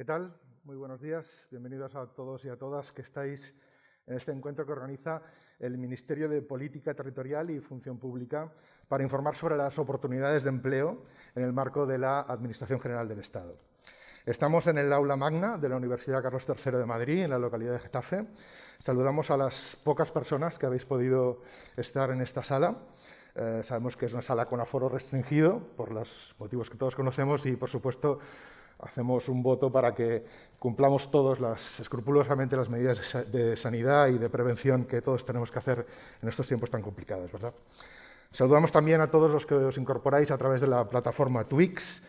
¿Qué tal? Muy buenos días. Bienvenidos a todos y a todas que estáis en este encuentro que organiza el Ministerio de Política Territorial y Función Pública para informar sobre las oportunidades de empleo en el marco de la Administración General del Estado. Estamos en el aula magna de la Universidad Carlos III de Madrid, en la localidad de Getafe. Saludamos a las pocas personas que habéis podido estar en esta sala. Sabemos que es una sala con aforo restringido, por los motivos que todos conocemos, y, por supuesto, hacemos un voto para que cumplamos todos escrupulosamente las medidas de sanidad y de prevención que todos tenemos que hacer en estos tiempos tan complicados, ¿verdad? Saludamos también a todos los que os incorporáis a través de la plataforma Twix.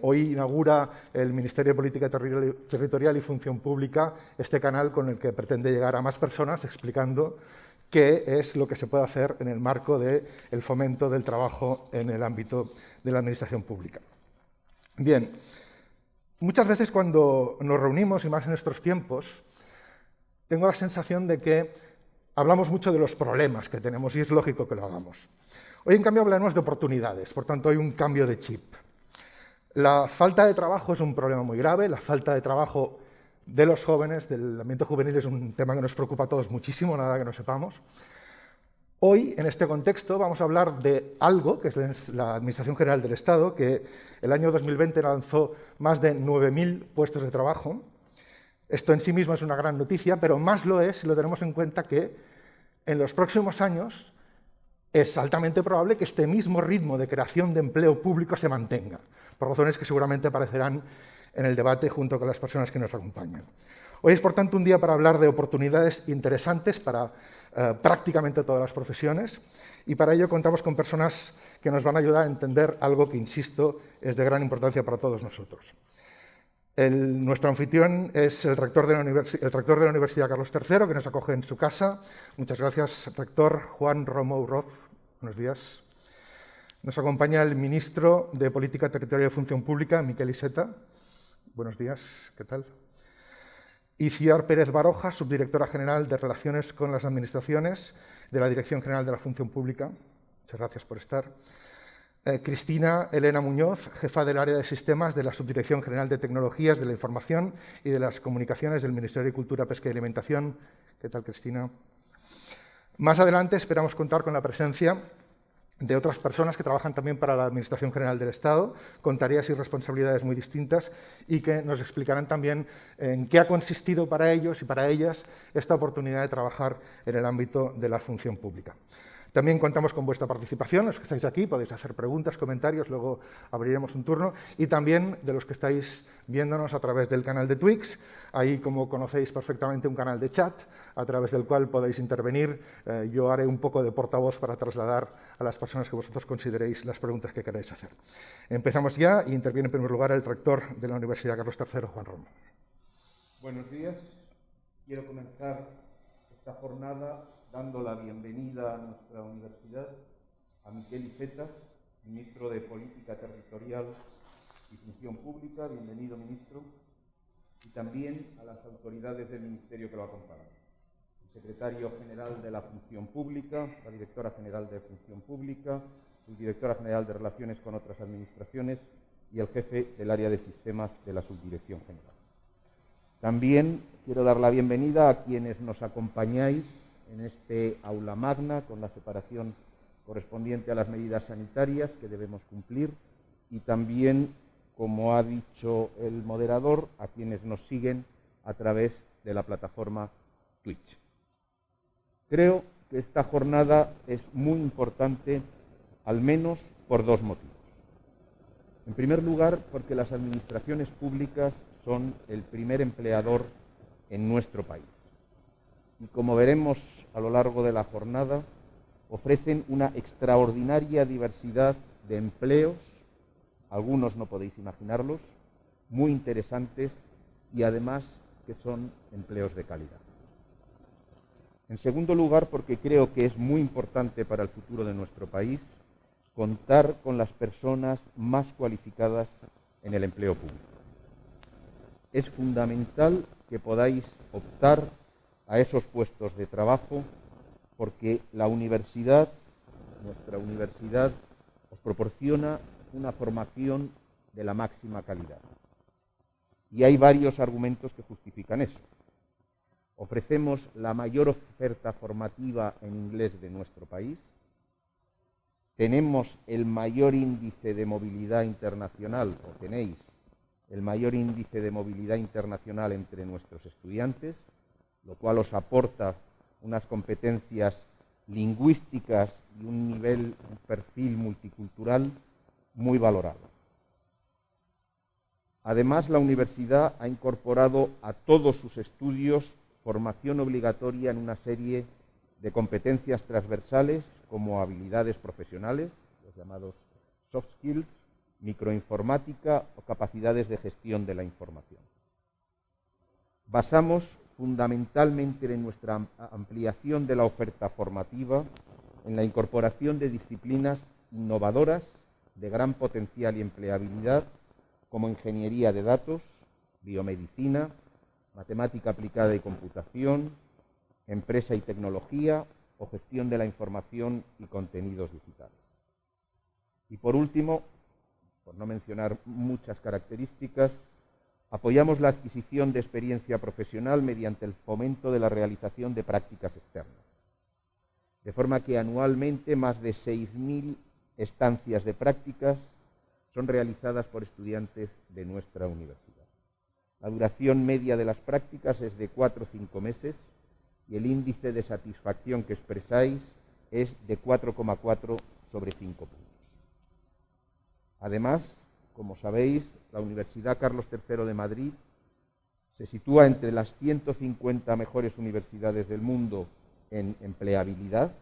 Hoy inaugura el Ministerio de Política Territorial y Función Pública este canal con el que pretende llegar a más personas explicando qué es lo que se puede hacer en el marco del fomento del trabajo en el ámbito de la administración pública. Bien, muchas veces cuando nos reunimos, y más en estos tiempos, tengo la sensación de que hablamos mucho de los problemas que tenemos y es lógico que lo hagamos. Hoy, en cambio, hablaremos de oportunidades, por tanto hay un cambio de chip. La falta de trabajo es un problema muy grave, la falta de trabajo de los jóvenes, del ambiente juvenil, es un tema que nos preocupa a todos muchísimo, nada que no sepamos. Hoy, en este contexto, vamos a hablar de algo, que es la Administración General del Estado, que el año 2020 lanzó más de 9.000 puestos de trabajo. Esto en sí mismo es una gran noticia, pero más lo es si lo tenemos en cuenta que en los próximos años es altamente probable que este mismo ritmo de creación de empleo público se mantenga, por razones que seguramente aparecerán en el debate junto con las personas que nos acompañan. Hoy es, por tanto, un día para hablar de oportunidades interesantes para prácticamente todas las profesiones, y para ello contamos con personas que nos van a ayudar a entender algo que, insisto, es de gran importancia para todos nosotros. Nuestro anfitrión es el rector de la Universidad Carlos III, que nos acoge en su casa. Muchas gracias, rector Juan Romeu Roz. Buenos días. Nos acompaña el ministro de Política Territorial y Función Pública, Miquel Iceta. Buenos días, ¿qué tal? Iciar Pérez Baroja, subdirectora general de Relaciones con las Administraciones de la Dirección General de la Función Pública. Muchas gracias por estar. Cristina Elena Muñoz, jefa del área de sistemas de la Subdirección General de Tecnologías de la Información y de las Comunicaciones del Ministerio de Cultura, Pesca y Alimentación. ¿Qué tal, Cristina? Más adelante esperamos contar con la presencia de otras personas que trabajan también para la Administración General del Estado, con tareas y responsabilidades muy distintas, y que nos explicarán también en qué ha consistido para ellos y para ellas esta oportunidad de trabajar en el ámbito de la función pública. También contamos con vuestra participación, los que estáis aquí, podéis hacer preguntas, comentarios, luego abriremos un turno, y también de los que estáis viéndonos a través del canal de Twix. Ahí, como conocéis perfectamente, un canal de chat a través del cual podéis intervenir. Yo haré un poco de portavoz para trasladar a las personas que vosotros consideréis las preguntas que queráis hacer. Empezamos ya y interviene en primer lugar el rector de la Universidad Carlos III, Juan Romeu. Buenos días. Quiero comenzar esta jornada dando la bienvenida a nuestra universidad a Miquel Iceta, ministro de Política Territorial y Función Pública. Bienvenido, ministro. Y también a las autoridades del ministerio que lo acompañan. El secretario general de la Función Pública, la directora general de Función Pública, subdirectora general de Relaciones con otras administraciones y el jefe del área de sistemas de la Subdirección General. También quiero dar la bienvenida a quienes nos acompañáis en este aula magna, con la separación correspondiente a las medidas sanitarias que debemos cumplir, y también, como ha dicho el moderador, a quienes nos siguen a través de la plataforma Twitch. Creo que esta jornada es muy importante, al menos por dos motivos. En primer lugar, porque las administraciones públicas son el primer empleador en nuestro país. Y como veremos a lo largo de la jornada, ofrecen una extraordinaria diversidad de empleos, algunos no podéis imaginarlos, muy interesantes y además que son empleos de calidad. En segundo lugar, porque creo que es muy importante para el futuro de nuestro país contar con las personas más cualificadas en el empleo público. Es fundamental que podáis optar a esos puestos de trabajo, porque la universidad, nuestra universidad, os proporciona una formación de la máxima calidad. Y hay varios argumentos que justifican eso. Ofrecemos la mayor oferta formativa en inglés de nuestro país. Tenemos el mayor índice de movilidad internacional, o tenéis el mayor índice de movilidad internacional entre nuestros estudiantes, lo cual os aporta unas competencias lingüísticas y un perfil multicultural muy valorado. Además, la universidad ha incorporado a todos sus estudios formación obligatoria en una serie de competencias transversales como habilidades profesionales, los llamados soft skills, microinformática o capacidades de gestión de la información. Basamos fundamentalmente en nuestra ampliación de la oferta formativa en la incorporación de disciplinas innovadoras de gran potencial y empleabilidad como ingeniería de datos, biomedicina, matemática aplicada y computación, empresa y tecnología o gestión de la información y contenidos digitales. Y por último, por no mencionar muchas características, apoyamos la adquisición de experiencia profesional mediante el fomento de la realización de prácticas externas, de forma que anualmente más de 6.000 estancias de prácticas son realizadas por estudiantes de nuestra universidad. La duración media de las prácticas es de 4 o 5 meses y el índice de satisfacción que expresáis es de 4,4 sobre 5 puntos. Además, como sabéis, la Universidad Carlos III de Madrid se sitúa entre las 150 mejores universidades del mundo en empleabilidad,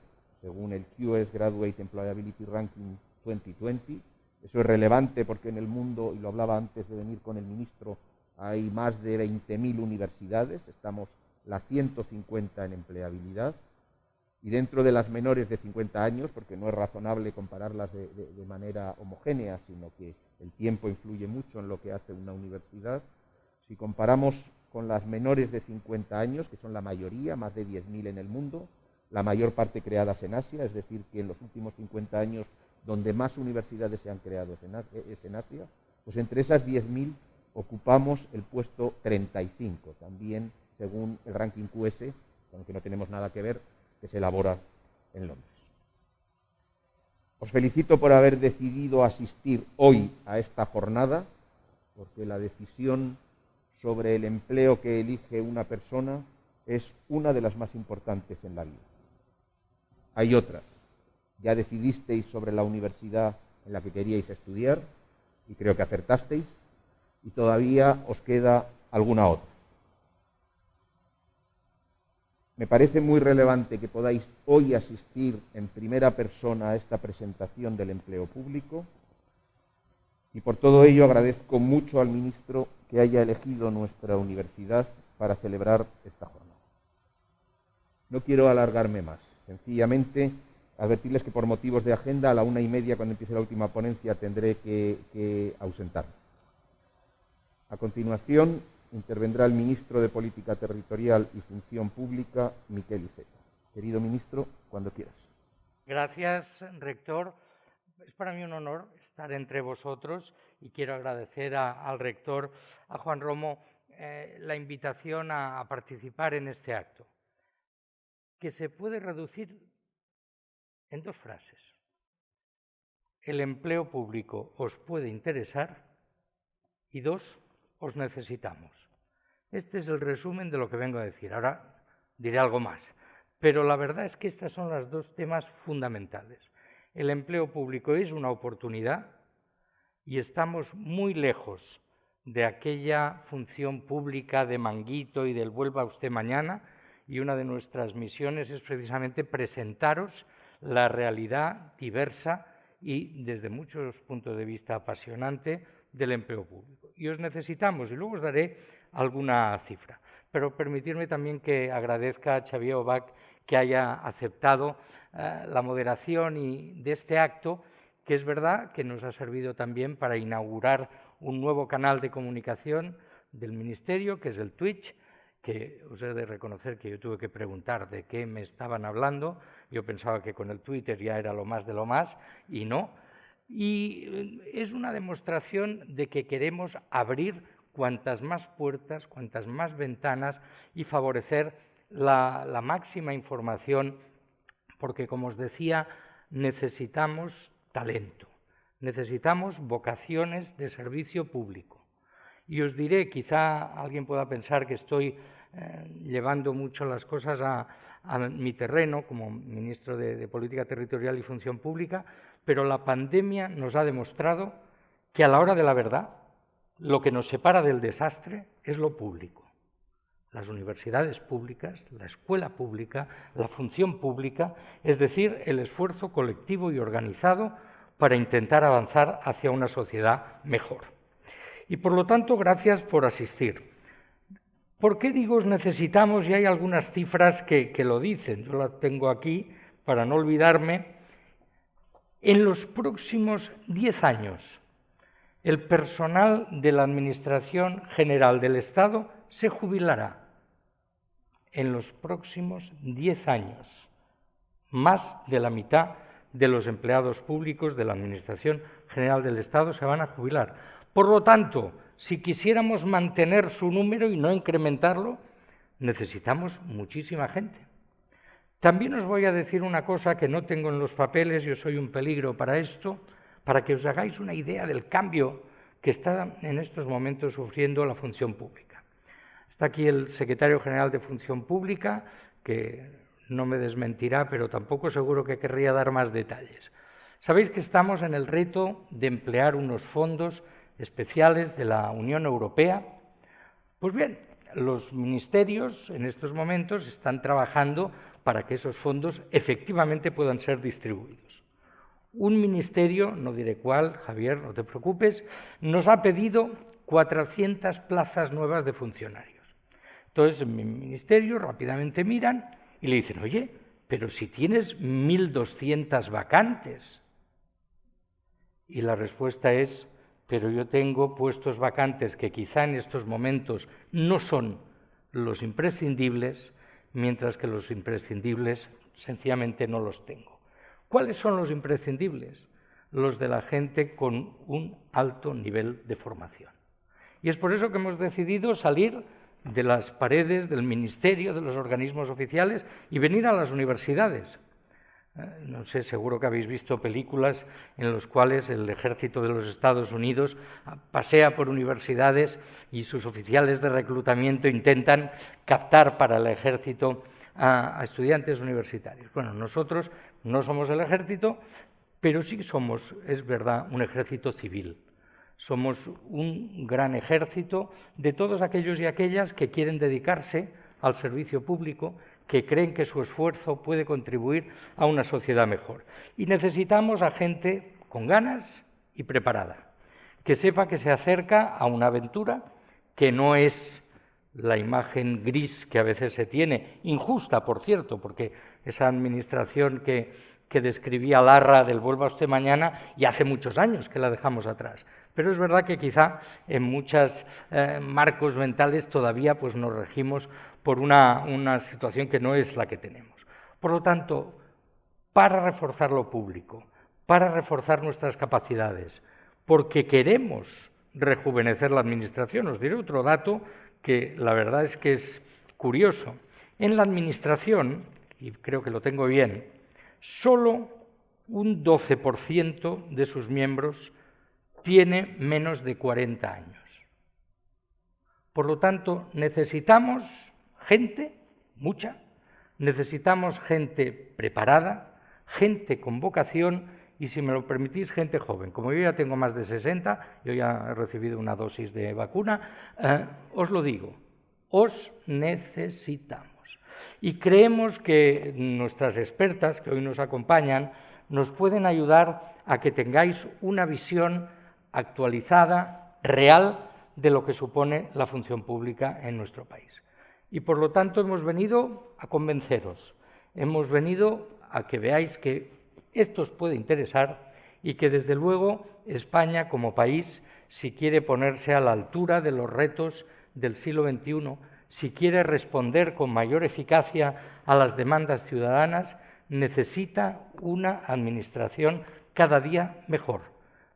según el QS Graduate Employability Ranking 2020. Eso es relevante porque en el mundo, y lo hablaba antes de venir con el ministro, hay más de 20.000 universidades, estamos las 150 en empleabilidad, y dentro de las menores de 50 años, porque no es razonable compararlas de manera homogénea, sino que el tiempo influye mucho en lo que hace una universidad. Si comparamos con las menores de 50 años, que son la mayoría, más de 10.000 en el mundo, la mayor parte creadas en Asia, es decir, que en los últimos 50 años donde más universidades se han creado es en Asia, pues entre esas 10.000 ocupamos el puesto 35, también según el ranking QS, con el que no tenemos nada que ver, que se elabora en Londres. Os felicito por haber decidido asistir hoy a esta jornada, porque la decisión sobre el empleo que elige una persona es una de las más importantes en la vida. Hay otras. Ya decidisteis sobre la universidad en la que queríais estudiar y creo que acertasteis, y todavía os queda alguna otra. Me parece muy relevante que podáis hoy asistir en primera persona a esta presentación del empleo público y por todo ello agradezco mucho al ministro que haya elegido nuestra universidad para celebrar esta jornada. No quiero alargarme más, sencillamente advertirles que por motivos de agenda a la 1:30, cuando empiece la última ponencia, tendré que ausentarme. A continuación, intervendrá el ministro de Política Territorial y Función Pública, Miquel Iceta. Querido ministro, cuando quieras. Gracias, rector. Es para mí un honor estar entre vosotros y quiero agradecer al rector, a Juan Romo, la invitación a participar en este acto, que se puede reducir en 2 frases. El empleo público os puede interesar y 2, os necesitamos. Este es el resumen de lo que vengo a decir. Ahora diré algo más, pero la verdad es que estos son los 2 temas fundamentales. El empleo público es una oportunidad y estamos muy lejos de aquella función pública de manguito y del vuelva usted mañana, y una de nuestras misiones es precisamente presentaros la realidad diversa y desde muchos puntos de vista apasionante del empleo público. Y os necesitamos, y luego os daré alguna cifra. Pero permitirme también que agradezca a Xavier Obac que haya aceptado la moderación de este acto, que es verdad que nos ha servido también para inaugurar un nuevo canal de comunicación del Ministerio, que es el Twitch, que os he de reconocer que yo tuve que preguntar de qué me estaban hablando. Yo pensaba que con el Twitter ya era lo más de lo más, y no. Y es una demostración de que queremos abrir cuantas más puertas, cuantas más ventanas y favorecer la máxima información, porque, como os decía, necesitamos talento, necesitamos vocaciones de servicio público. Y os diré, quizá alguien pueda pensar que estoy llevando mucho las cosas a mi terreno como ministro de Política Territorial y Función Pública, pero la pandemia nos ha demostrado que a la hora de la verdad lo que nos separa del desastre es lo público. Las universidades públicas, la escuela pública, la función pública, es decir, el esfuerzo colectivo y organizado para intentar avanzar hacia una sociedad mejor. Y por lo tanto, gracias por asistir. ¿Por qué digo os necesitamos? Y hay algunas cifras que lo dicen, yo las tengo aquí para no olvidarme. En los próximos 10 años, el personal de la Administración General del Estado se jubilará. En los próximos 10 años, más de la mitad de los empleados públicos de la Administración General del Estado se van a jubilar. Por lo tanto, si quisiéramos mantener su número y no incrementarlo, necesitamos muchísima gente. También os voy a decir una cosa que no tengo en los papeles, yo soy un peligro para esto, para que os hagáis una idea del cambio que está en estos momentos sufriendo la función pública. Está aquí el secretario general de Función Pública, que no me desmentirá, pero tampoco seguro que querría dar más detalles. Sabéis que estamos en el reto de emplear unos fondos especiales de la Unión Europea. Pues bien, los ministerios en estos momentos están trabajando para que esos fondos efectivamente puedan ser distribuidos. Un ministerio, no diré cuál, Javier, no te preocupes, nos ha pedido 400 plazas nuevas de funcionarios. Entonces, en mi ministerio rápidamente miran y le dicen, oye, pero si tienes 1.200 vacantes. Y la respuesta es, pero yo tengo puestos vacantes que quizá en estos momentos no son los imprescindibles, mientras que los imprescindibles sencillamente no los tengo. ¿Cuáles son los imprescindibles? Los de la gente con un alto nivel de formación. Y es por eso que hemos decidido salir de las paredes del ministerio, de los organismos oficiales y venir a las universidades. No sé, seguro que habéis visto películas en las cuales el ejército de los Estados Unidos pasea por universidades y sus oficiales de reclutamiento intentan captar para el ejército a estudiantes universitarios. Bueno, nosotros no somos el ejército, pero sí somos, es verdad, un ejército civil. Somos un gran ejército de todos aquellos y aquellas que quieren dedicarse al servicio público, que creen que su esfuerzo puede contribuir a una sociedad mejor. Y necesitamos a gente con ganas y preparada, que sepa que se acerca a una aventura que no es la imagen gris que a veces se tiene, injusta, por cierto, porque esa administración que describía Larra del vuelva usted mañana, y hace muchos años que la dejamos atrás. Pero es verdad que quizá en muchos marcos mentales todavía pues, nos regimos por una situación que no es la que tenemos. Por lo tanto, para reforzar lo público, para reforzar nuestras capacidades, porque queremos rejuvenecer la administración, os diré otro dato que la verdad es que es curioso. En la administración, y creo que lo tengo bien, solo un 12% de sus miembros tiene menos de 40 años. Por lo tanto, necesitamos gente, mucha, necesitamos gente preparada, gente con vocación y, si me lo permitís, gente joven. Como yo ya tengo más de 60, yo ya he recibido una dosis de vacuna, os lo digo, os necesitamos. Y creemos que nuestras expertas, que hoy nos acompañan, nos pueden ayudar a que tengáis una visión actualizada, real, de lo que supone la función pública en nuestro país. Y por lo tanto hemos venido a convenceros, hemos venido a que veáis que esto os puede interesar y que desde luego España como país, si quiere ponerse a la altura de los retos del siglo XXI, si quiere responder con mayor eficacia a las demandas ciudadanas, necesita una administración cada día mejor,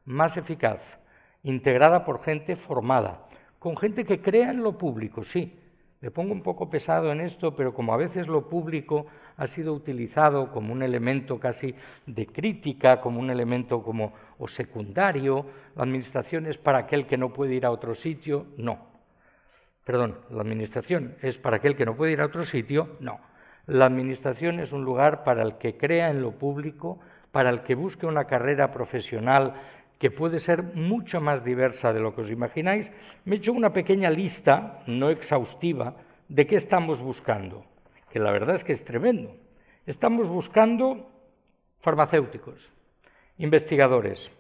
más eficaz, integrada por gente formada, con gente que crea en lo público, sí. Me pongo un poco pesado en esto, pero como a veces lo público ha sido utilizado como un elemento casi de crítica, como un elemento o secundario, la administración es para aquel que no puede ir a otro sitio, no. Perdón, la administración es para aquel que no puede ir a otro sitio, no. La administración es un lugar para el que crea en lo público, para el que busque una carrera profesional que puede ser mucho más diversa de lo que os imagináis. Me he hecho una pequeña lista, no exhaustiva, de qué estamos buscando, que la verdad es que es tremendo. Estamos buscando farmacéuticos, investigadores,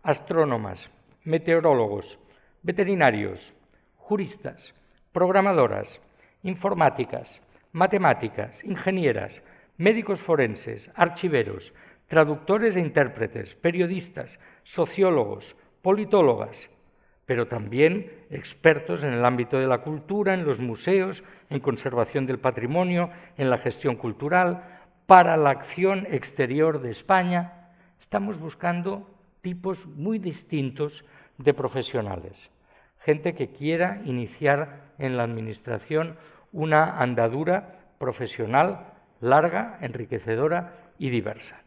astrónomas, meteorólogos, veterinarios, juristas, programadoras, informáticas, matemáticas, ingenieras, médicos forenses, archiveros, traductores e intérpretes, periodistas, sociólogos, politólogas, pero también expertos en el ámbito de la cultura, en los museos, en conservación del patrimonio, en la gestión cultural, para la acción exterior de España. Estamos buscando tipos muy distintos de profesionales. Gente que quiera iniciar en la administración una andadura profesional larga, enriquecedora y diversa.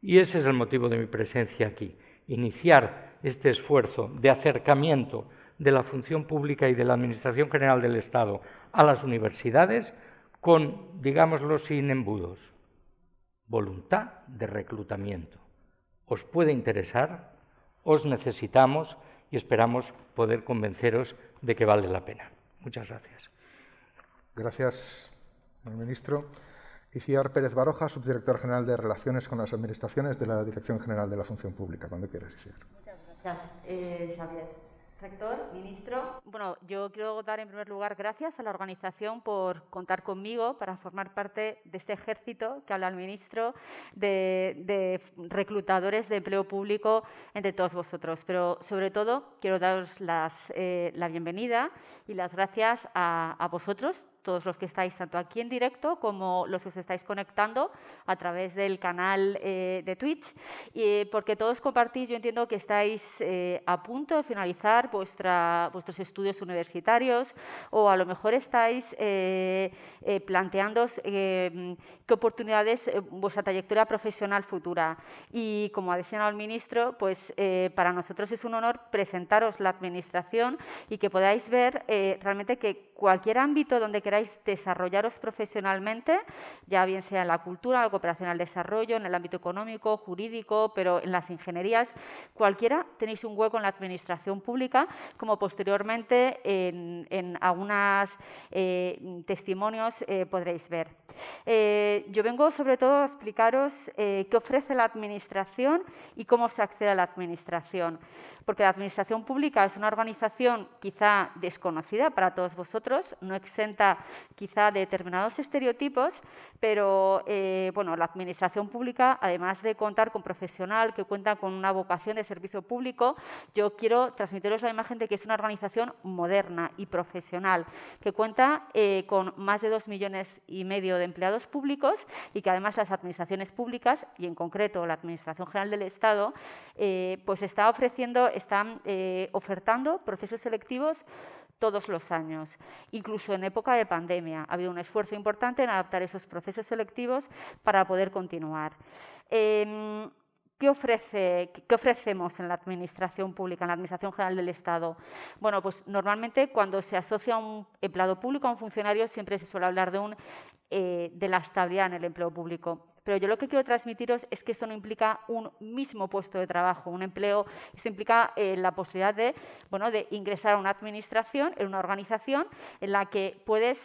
Y ese es el motivo de mi presencia aquí, iniciar este esfuerzo de acercamiento de la función pública y de la Administración General del Estado a las universidades con, digámoslo sin embudos, voluntad de reclutamiento. Os puede interesar, os necesitamos y esperamos poder convenceros de que vale la pena. Muchas gracias. Gracias, señor ministro. Iciar Pérez Baroja, subdirector general de Relaciones con las Administraciones de la Dirección General de la Función Pública. Cuando quieras, Iciar. Muchas gracias, Xavier. Rector, ministro, bueno, yo quiero dar en primer lugar gracias a la organización por contar conmigo para formar parte de este ejército que habla el ministro de reclutadores de empleo público entre todos vosotros. Pero sobre todo quiero daros la bienvenida y las gracias a vosotros, todos los que estáis tanto aquí en directo como los que os estáis conectando a través del canal de Twitch, porque todos compartís, yo entiendo que estáis a punto de finalizar vuestros estudios universitarios o a lo mejor estáis planteándoos qué oportunidades vuestra trayectoria profesional futura. Y como ha mencionado el ministro, pues para nosotros es un honor presentaros la administración y que podáis ver realmente que cualquier ámbito donde queráis desarrollaros profesionalmente, ya bien sea en la cultura, la cooperación al desarrollo, en el ámbito económico, jurídico, pero en las ingenierías, cualquiera, tenéis un hueco en la administración pública, como posteriormente en algunos testimonios podréis ver. Yo vengo sobre todo a explicaros qué ofrece la administración y cómo se accede a la administración, porque la administración pública es una organización quizá desconocida para todos vosotros, no exenta quizá de determinados estereotipos, pero bueno, la administración pública, además de contar con profesional que cuenta con una vocación de servicio público, yo quiero transmitiros la imagen de que es una organización moderna y profesional, que cuenta con más de 2,5 millones de empleados públicos y que además las administraciones públicas, y en concreto la Administración General del Estado, pues están ofertando procesos selectivos todos los años, incluso en época de pandemia. Ha habido un esfuerzo importante en adaptar esos procesos selectivos para poder continuar. ¿Qué ofrecemos en la Administración Pública, en la Administración General del Estado? Bueno, pues normalmente cuando se asocia a un empleado público, a un funcionario, siempre se suele hablar de la estabilidad en el empleo público. Pero yo lo que quiero transmitiros es que esto no implica un mismo puesto de trabajo, un empleo. Esto implica la posibilidad de ingresar a una administración, en una organización en la que puedes,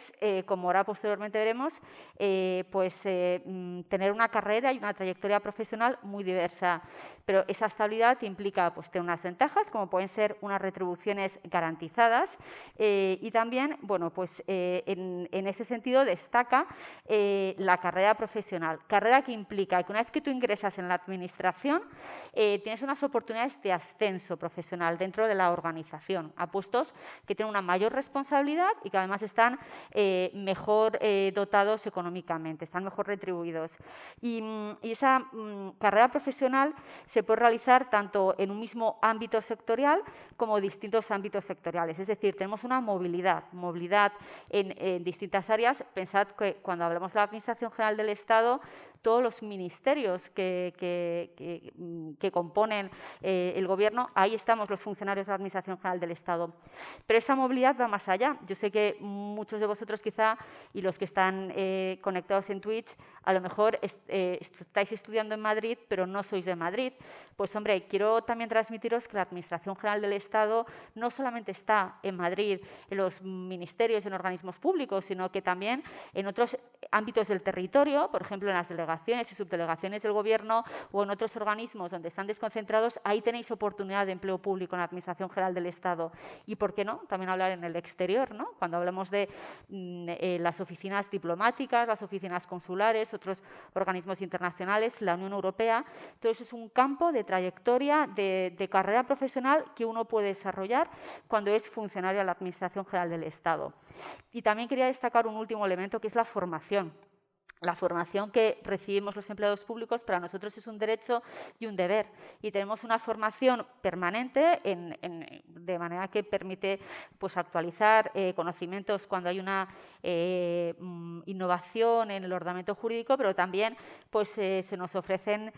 como ahora posteriormente veremos, tener una carrera y una trayectoria profesional muy diversa. Pero esa estabilidad implica tener unas ventajas, como pueden ser unas retribuciones garantizadas, y también, en ese sentido destaca la carrera profesional. Carrera carrera que implica que una vez que tú ingresas en la administración, tienes unas oportunidades de ascenso profesional dentro de la organización, a puestos que tienen una mayor responsabilidad y que además están mejor dotados económicamente, están mejor retribuidos. Y esa carrera profesional se puede realizar tanto en un mismo ámbito sectorial como distintos ámbitos sectoriales. Es decir, tenemos una movilidad en distintas áreas. Pensad que cuando hablamos de la Administración General del Estado, todos los ministerios que componen el Gobierno, ahí estamos los funcionarios de la Administración General del Estado. Pero esa movilidad va más allá. Yo sé que muchos de vosotros quizá, y los que están conectados en Twitch, a lo mejor estáis estudiando en Madrid, pero no sois de Madrid. Pues hombre, quiero también transmitiros que la Administración General del Estado no solamente está en Madrid, en los ministerios, en organismos públicos, sino que también en otros ámbitos del territorio, por ejemplo, en las delegaciones y subdelegaciones del Gobierno o en otros organismos donde están desconcentrados, ahí tenéis oportunidad de empleo público en la Administración General del Estado. Y, ¿por qué no?, también hablar en el exterior, ¿no? Cuando hablamos de las oficinas diplomáticas, las oficinas consulares, otros organismos internacionales, la Unión Europea, todo eso es un campo de trayectoria, de carrera profesional que uno puede desarrollar cuando es funcionario de la Administración General del Estado. Y también quería destacar un último elemento, que es la formación. La formación que recibimos los empleados públicos para nosotros es un derecho y un deber. Y tenemos una formación permanente de manera que permite pues, actualizar conocimientos cuando hay una innovación en el ordenamiento jurídico, pero también pues, se nos ofrecen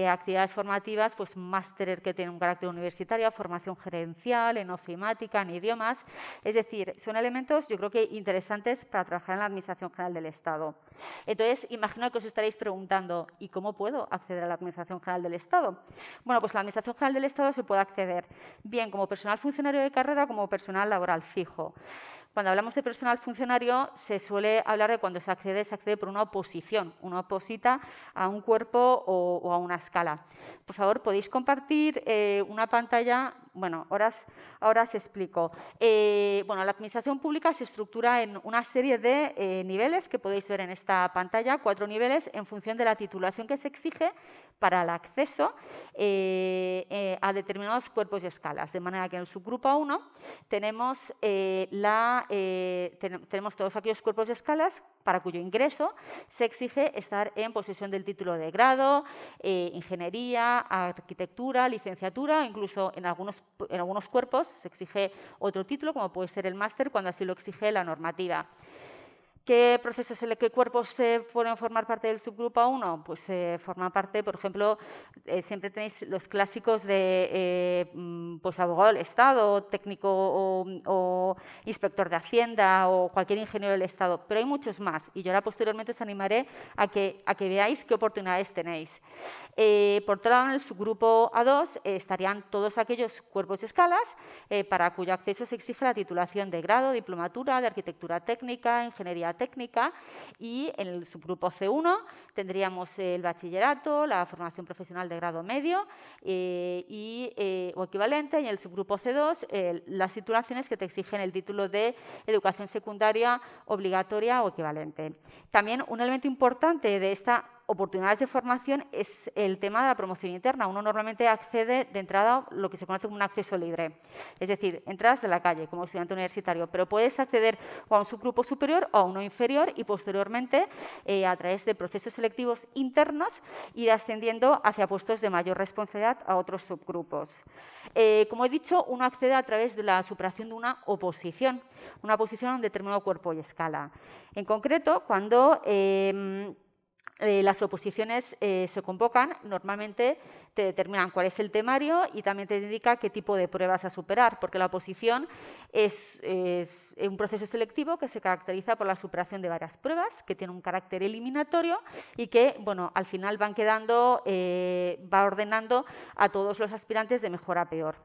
actividades formativas, pues másteres que tienen un carácter universitario, formación gerencial, en ofimática, en idiomas. Es decir, son elementos, yo creo que interesantes para trabajar en la Administración General del Estado. Entonces, imagino que os estaréis preguntando, ¿y cómo puedo acceder a la Administración General del Estado? Bueno, pues a la Administración General del Estado se puede acceder bien como personal funcionario de carrera como personal laboral fijo. Cuando hablamos de personal funcionario, se suele hablar de cuando se accede por una oposición, una oposita a un cuerpo o a una escala. Por favor, ¿podéis compartir una pantalla? Bueno, ahora os explico. Bueno, la administración pública se estructura en una serie de niveles que podéis ver en esta pantalla, 4 niveles, en función de la titulación que se exige para el acceso a determinados cuerpos y escalas. De manera que en el subgrupo 1 tenemos, tenemos todos aquellos cuerpos y escalas para cuyo ingreso se exige estar en posesión del título de grado, ingeniería, arquitectura, licenciatura, incluso en algunos cuerpos se exige otro título, como puede ser el máster, cuando así lo exige la normativa. ¿Qué cuerpos pueden formar parte del subgrupo 1? Pues forman parte, por ejemplo, siempre tenéis los clásicos de pues abogado del Estado, técnico o inspector de Hacienda o cualquier ingeniero del Estado, pero hay muchos más y yo ahora posteriormente os animaré a que veáis qué oportunidades tenéis. Por otro lado, en el subgrupo A2 estarían todos aquellos cuerpos y escalas para cuyo acceso se exige la titulación de grado, diplomatura, de arquitectura técnica, ingeniería técnica, y en el subgrupo C1 tendríamos el bachillerato, la formación profesional de grado medio o equivalente, y en el subgrupo C2 las titulaciones que te exigen el título de educación secundaria obligatoria o equivalente. También un elemento importante de esta oportunidades de formación es el tema de la promoción interna. Uno normalmente accede de entrada a lo que se conoce como un acceso libre, es decir, entras de la calle como estudiante universitario, pero puedes acceder o a un subgrupo superior o a uno inferior y posteriormente a través de procesos selectivos internos ir ascendiendo hacia puestos de mayor responsabilidad a otros subgrupos. Como he dicho, uno accede a través de la superación de una oposición a un determinado cuerpo y escala. En concreto, cuando las oposiciones se convocan, normalmente te determinan cuál es el temario y también te indica qué tipo de pruebas a superar, porque la oposición es un proceso selectivo que se caracteriza por la superación de varias pruebas, que tiene un carácter eliminatorio y que, bueno, al final va ordenando a todos los aspirantes de mejor a peor.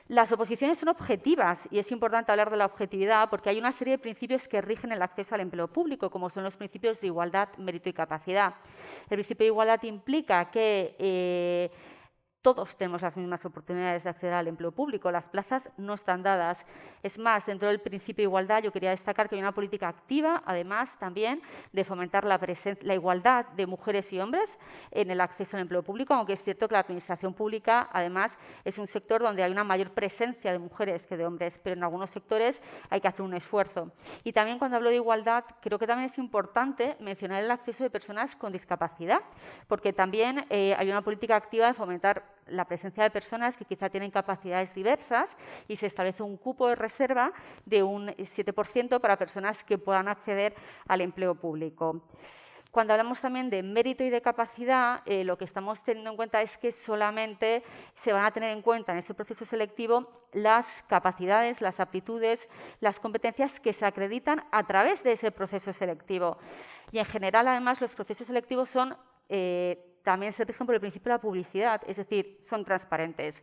Las oposiciones son objetivas y es importante hablar de la objetividad porque hay una serie de principios que rigen el acceso al empleo público, como son los principios de igualdad, mérito y capacidad. El principio de igualdad implica que todos tenemos las mismas oportunidades de acceder al empleo público. Las plazas no están dadas. Es más, dentro del principio de igualdad, yo quería destacar que hay una política activa, además, también de fomentar la igualdad de mujeres y hombres en el acceso al empleo público, aunque es cierto que la administración pública, además, es un sector donde hay una mayor presencia de mujeres que de hombres, pero en algunos sectores hay que hacer un esfuerzo. Y también, cuando hablo de igualdad, creo que también es importante mencionar el acceso de personas con discapacidad, porque también hay una política activa de fomentar la presencia de personas que quizá tienen capacidades diversas y se establece un cupo de reserva de un 7% para personas que puedan acceder al empleo público. Cuando hablamos también de mérito y de capacidad, lo que estamos teniendo en cuenta es que solamente se van a tener en cuenta en ese proceso selectivo las capacidades, las aptitudes, las competencias que se acreditan a través de ese proceso selectivo. Y en general, además, los procesos selectivos son también se rigen por el principio de la publicidad, es decir, son transparentes.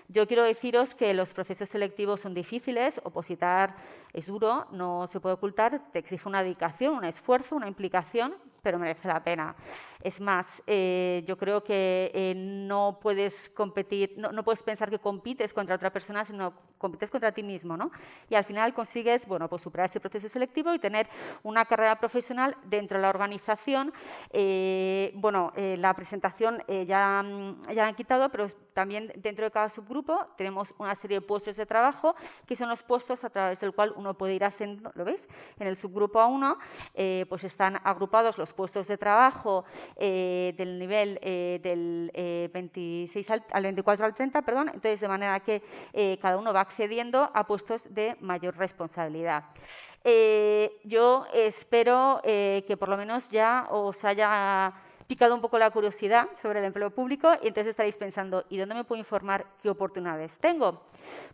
Yo quiero deciros que los procesos selectivos son difíciles, opositar es duro, no se puede ocultar, te exige una dedicación, un esfuerzo, una implicación, pero merece la pena. Es más, yo creo que no puedes competir, no puedes pensar que compites contra otra persona, sino compites contra ti mismo, ¿no? Y al final consigues, bueno, pues superar ese proceso selectivo y tener una carrera profesional dentro de la organización. La presentación ya la han quitado, pero también dentro de cada subgrupo tenemos una serie de puestos de trabajo, que son los puestos a través del cual uno puede ir haciendo, ¿lo veis? En el subgrupo A1 pues están agrupados los puestos de trabajo del nivel del 26 al 24 al 30, perdón, entonces de manera que cada uno va accediendo a puestos de mayor responsabilidad. Yo espero que por lo menos ya os haya picado un poco la curiosidad sobre el empleo público y entonces estaréis pensando, ¿y dónde me puedo informar qué oportunidades tengo?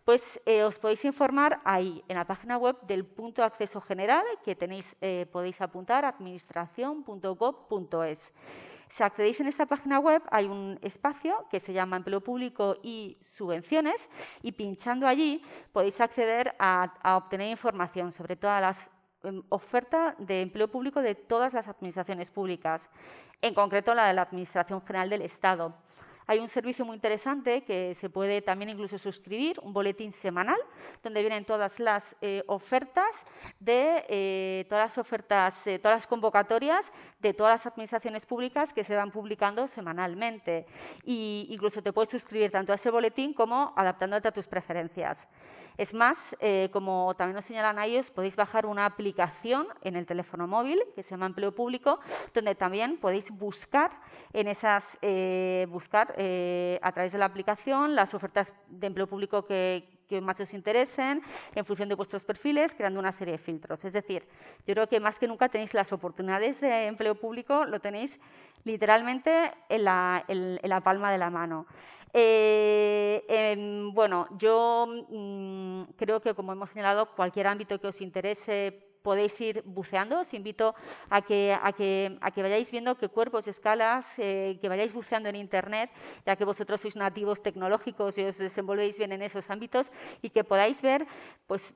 Pues os podéis informar ahí, en la página web del punto de acceso general, que tenéis, podéis apuntar, administración.gov.es. Si accedéis en esta página web, hay un espacio que se llama Empleo Público y Subvenciones, y pinchando allí podéis acceder a obtener información sobre todas las ofertas de empleo público de todas las administraciones públicas, en concreto la de la Administración General del Estado. Hay un servicio muy interesante que se puede también incluso suscribir, un boletín semanal, donde vienen todas las ofertas todas las convocatorias de todas las administraciones públicas que se van publicando semanalmente. Y incluso te puedes suscribir tanto a ese boletín como adaptándote a tus preferencias. Es más, como también nos señalan a ellos, podéis bajar una aplicación en el teléfono móvil que se llama Empleo Público, donde también podéis buscar a través de la aplicación las ofertas de empleo público que más os interesen en función de vuestros perfiles, creando una serie de filtros. Es decir, yo creo que más que nunca tenéis las oportunidades de empleo público, lo tenéis literalmente en la palma de la mano. Yo creo que, como hemos señalado, cualquier ámbito que os interese podéis ir buceando. Os invito a que vayáis viendo qué cuerpos, escalas, que vayáis buceando en Internet, ya que vosotros sois nativos tecnológicos y os desenvolvéis bien en esos ámbitos, y que podáis ver pues,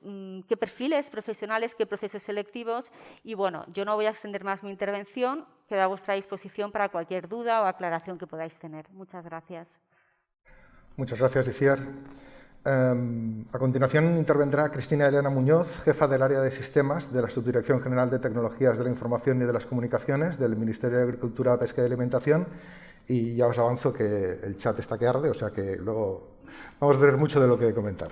qué perfiles profesionales, qué procesos selectivos. Y bueno, yo no voy a extender más mi intervención, quedo a vuestra disposición para cualquier duda o aclaración que podáis tener. Muchas gracias. Muchas gracias, Iciar. A continuación intervendrá Cristina Elena Muñoz, jefa del área de sistemas de la Subdirección General de Tecnologías de la Información y de las Comunicaciones del Ministerio de Agricultura, Pesca y Alimentación, y ya os avanzo que el chat está que arde, o sea que luego vamos a tener mucho de lo que comentar.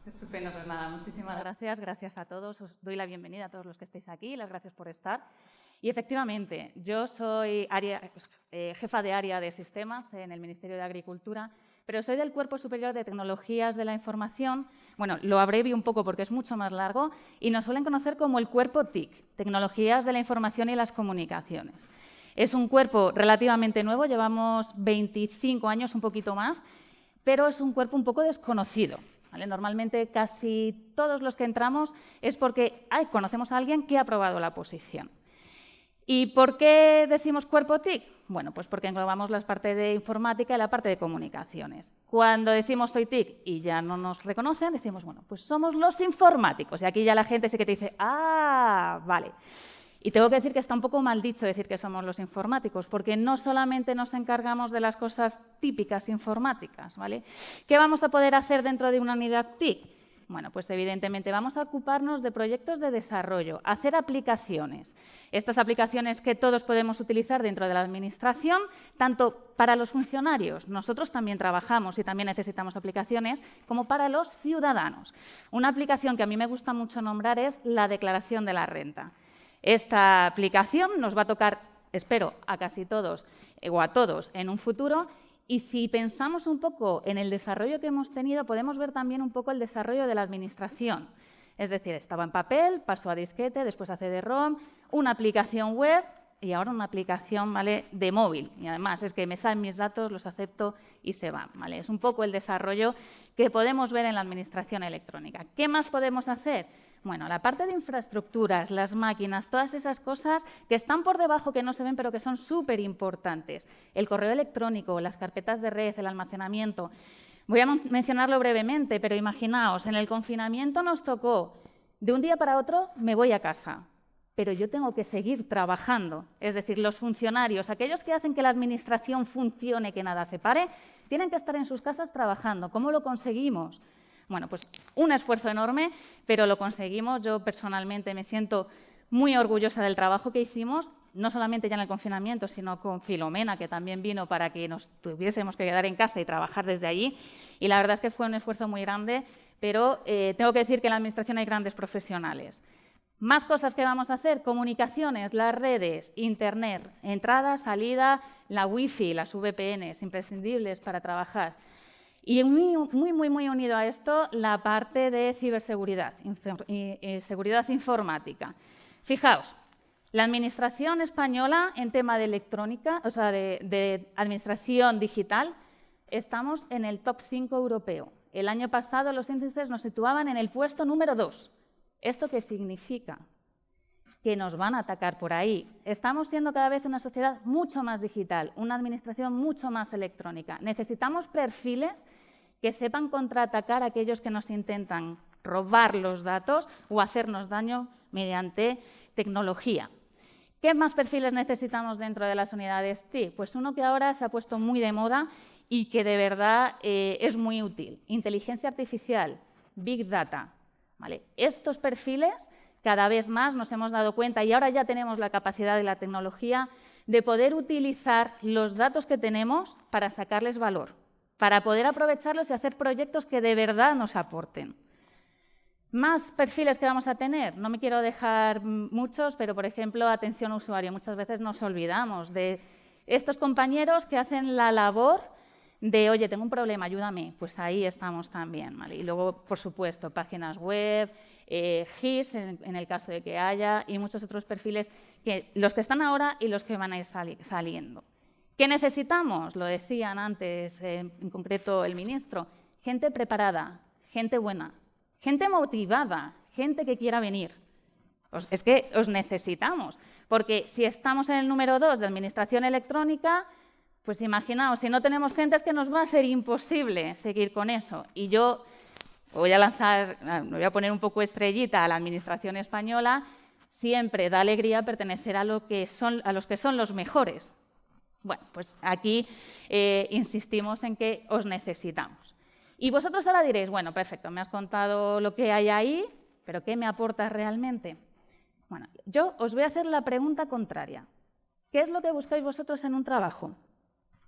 Estupendo, pues nada, muchísimas gracias. Gracias a todos. Os doy la bienvenida a todos los que estáis aquí. Las gracias por estar. Y efectivamente, yo soy jefa de área de sistemas en el Ministerio de Agricultura, pero soy del Cuerpo Superior de Tecnologías de la Información. Bueno, lo abrevio un poco porque es mucho más largo y nos suelen conocer como el Cuerpo TIC, Tecnologías de la Información y las Comunicaciones. Es un cuerpo relativamente nuevo, llevamos 25 años, un poquito más, pero es un cuerpo un poco desconocido. ¿Vale? Normalmente casi todos los que entramos es porque conocemos a alguien que ha aprobado la posición. ¿Y por qué decimos cuerpo TIC? Bueno, pues porque englobamos la parte de informática y la parte de comunicaciones. Cuando decimos soy TIC y ya no nos reconocen, decimos, bueno, pues somos los informáticos. Y aquí ya la gente sí que te dice, ah, vale. Y tengo que decir que está un poco mal dicho decir que somos los informáticos, porque no solamente nos encargamos de las cosas típicas informáticas, ¿vale? ¿Qué vamos a poder hacer dentro de una unidad TIC? Bueno, pues evidentemente vamos a ocuparnos de proyectos de desarrollo, hacer aplicaciones. Estas aplicaciones que todos podemos utilizar dentro de la administración, tanto para los funcionarios, nosotros también trabajamos y también necesitamos aplicaciones, como para los ciudadanos. Una aplicación que a mí me gusta mucho nombrar es la declaración de la renta. Esta aplicación nos va a tocar, espero, a casi todos o a todos en un futuro. Y si pensamos un poco en el desarrollo que hemos tenido, podemos ver también un poco el desarrollo de la administración. Es decir, estaba en papel, pasó a disquete, después a CD-ROM, una aplicación web y ahora una aplicación, ¿vale?, de móvil. Y además es que me salen mis datos, los acepto y se van, ¿vale? Es un poco el desarrollo que podemos ver en la administración electrónica. ¿Qué más podemos hacer? Bueno, la parte de infraestructuras, las máquinas, todas esas cosas que están por debajo, que no se ven, pero que son súper importantes. El correo electrónico, las carpetas de red, el almacenamiento. Voy a mencionarlo brevemente, pero imaginaos, en el confinamiento nos tocó, de un día para otro me voy a casa, pero yo tengo que seguir trabajando. Es decir, los funcionarios, aquellos que hacen que la administración funcione, que nada se pare, tienen que estar en sus casas trabajando. ¿Cómo lo conseguimos? Bueno, pues un esfuerzo enorme, pero lo conseguimos. Yo personalmente me siento muy orgullosa del trabajo que hicimos, no solamente ya en el confinamiento, sino con Filomena, que también vino para que nos tuviésemos que quedar en casa y trabajar desde allí. Y la verdad es que fue un esfuerzo muy grande, pero tengo que decir que en la Administración hay grandes profesionales. Más cosas que vamos a hacer: comunicaciones, las redes, Internet, entrada, salida, la Wi-Fi, las VPNs, imprescindibles para trabajar. Y muy unido a esto, la parte de ciberseguridad y seguridad informática. Fijaos, la Administración española en tema de electrónica, o sea, de administración digital, estamos en el top 5 europeo. El año pasado los índices nos situaban en el puesto número 2. ¿Esto qué significa? Que nos van a atacar por ahí. Estamos siendo cada vez una sociedad mucho más digital, una administración mucho más electrónica. Necesitamos perfiles que sepan contraatacar a aquellos que nos intentan robar los datos o hacernos daño mediante tecnología. ¿Qué más perfiles necesitamos dentro de las unidades TIC? Pues uno que ahora se ha puesto muy de moda y que de verdad es muy útil: inteligencia artificial, Big Data, ¿vale? Estos perfiles cada vez más nos hemos dado cuenta, y ahora ya tenemos la capacidad de la tecnología de poder utilizar los datos que tenemos para sacarles valor, para poder aprovecharlos y hacer proyectos que de verdad nos aporten. Más perfiles que vamos a tener, no me quiero dejar muchos, pero por ejemplo, atención al usuario. Muchas veces nos olvidamos de estos compañeros que hacen la labor de, oye, tengo un problema, ayúdame. Pues ahí estamos también, ¿vale? Y luego, por supuesto, páginas web, GIS, en el caso de que haya, y muchos otros perfiles, los que están ahora y los que van a ir saliendo. ¿Qué necesitamos? Lo decían antes, en concreto el ministro: gente preparada, gente buena, gente motivada, gente que quiera venir. Es que os necesitamos, porque si estamos en el número 2 de Administración Electrónica, pues imaginaos, si no tenemos gente es que nos va a ser imposible seguir con eso. Y yo voy a poner un poco estrellita a la Administración española. Siempre da alegría pertenecer a los que son los mejores. Bueno, pues aquí insistimos en que os necesitamos. Y vosotros ahora diréis, bueno, perfecto, me has contado lo que hay ahí, pero ¿qué me aportas realmente? Bueno, yo os voy a hacer la pregunta contraria. ¿Qué es lo que buscáis vosotros en un trabajo?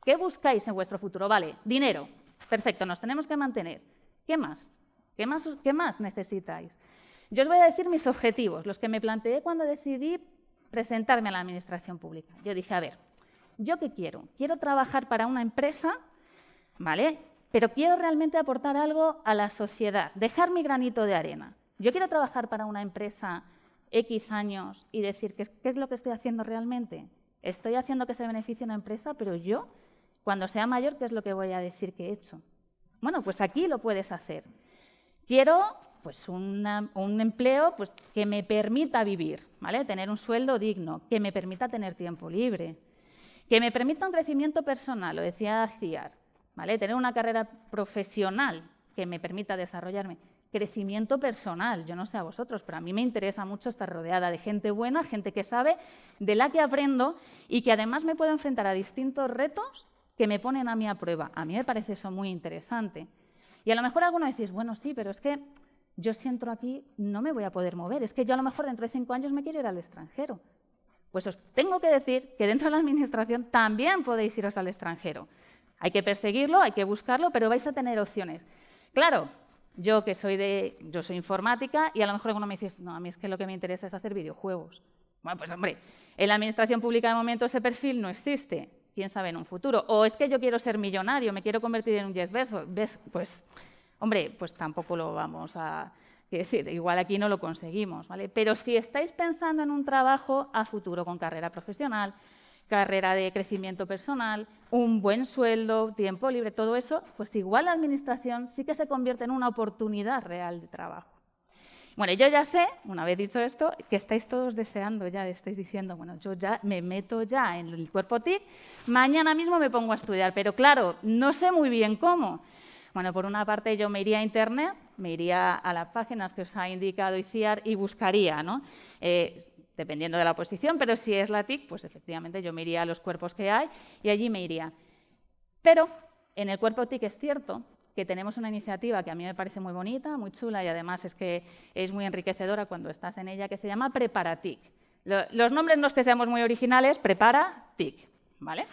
¿Qué buscáis en vuestro futuro? Vale, dinero. Perfecto, nos tenemos que mantener. ¿Qué más? ¿Qué más necesitáis? Yo os voy a decir mis objetivos, los que me planteé cuando decidí presentarme a la administración pública. Yo dije, a ver, ¿yo qué quiero? Quiero trabajar para una empresa, ¿vale?, pero quiero realmente aportar algo a la sociedad, dejar mi granito de arena. Yo quiero trabajar para una empresa X años y decir, ¿qué es lo que estoy haciendo realmente? Estoy haciendo que se beneficie una empresa, pero yo, cuando sea mayor, ¿qué es lo que voy a decir que he hecho? Bueno, pues aquí lo puedes hacer. Quiero pues un empleo pues, que me permita vivir, ¿vale?, tener un sueldo digno, que me permita tener tiempo libre, que me permita un crecimiento personal, lo decía Ciar, ¿vale?, tener una carrera profesional que me permita desarrollarme. crecimiento personal. Yo no sé a vosotros, pero a mí me interesa mucho estar rodeada de gente buena, gente que sabe, de la que aprendo y que además me puedo enfrentar a distintos retos que me ponen a mí a prueba. A mí me parece eso muy interesante. Y a lo mejor alguno decís, bueno, sí, pero es que yo si entro aquí no me voy a poder mover. Es que yo a lo mejor dentro de 5 años me quiero ir al extranjero. Pues os tengo que decir que dentro de la Administración también podéis iros al extranjero. Hay que perseguirlo, hay que buscarlo, pero vais a tener opciones. Claro, yo soy informática y a lo mejor alguno me dice, no, a mí es que lo que me interesa es hacer videojuegos. Bueno, pues hombre, en la Administración Pública de momento ese perfil no existe. Quién sabe en un futuro. O es que yo quiero ser millonario, me quiero convertir en un Jeff Bezos. Pues, hombre, pues tampoco lo vamos a decir. Igual aquí no lo conseguimos, ¿vale? Pero si estáis pensando en un trabajo a futuro con carrera profesional, carrera de crecimiento personal, un buen sueldo, tiempo libre, todo eso, pues igual la Administración sí que se convierte en una oportunidad real de trabajo. Bueno, yo ya sé, una vez dicho esto, que estáis todos deseando ya, estáis diciendo, bueno, yo ya me meto ya en el cuerpo TIC, mañana mismo me pongo a estudiar, pero claro, no sé muy bien cómo. Bueno, por una parte yo me iría a Internet, me iría a las páginas que os ha indicado ICIAR y buscaría, ¿no? Dependiendo de la posición, pero si es la TIC, pues efectivamente yo me iría a los cuerpos que hay y allí me iría. Pero en el cuerpo TIC es cierto que tenemos una iniciativa que a mí me parece muy bonita, muy chula y además es que es muy enriquecedora cuando estás en ella, que se llama Prepara-TIC. Los nombres no es que seamos muy originales, Prepara-TIC, ¿vale?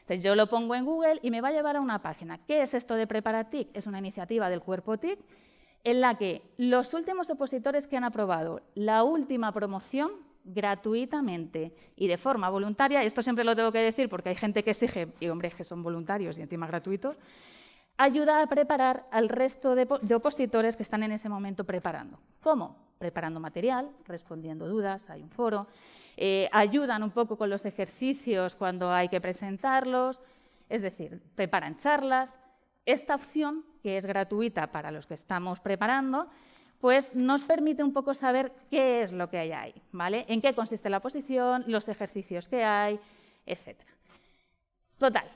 Entonces yo lo pongo en Google y me va a llevar a una página. ¿Qué es esto de Prepara-TIC? Es una iniciativa del cuerpo TIC en la que los últimos opositores que han aprobado la última promoción gratuitamente y de forma voluntaria, esto siempre lo tengo que decir porque hay gente que exige, y hombre, que son voluntarios y encima gratuitos, ayuda a preparar al resto de opositores que están en ese momento preparando. ¿Cómo? Preparando material, respondiendo dudas, hay un foro, ayudan un poco con los ejercicios cuando hay que presentarlos, es decir, preparan charlas. Esta opción, que es gratuita para los que estamos preparando, pues nos permite un poco saber qué es lo que hay ahí, ¿vale? En qué consiste la posición, los ejercicios que hay, etc. Total.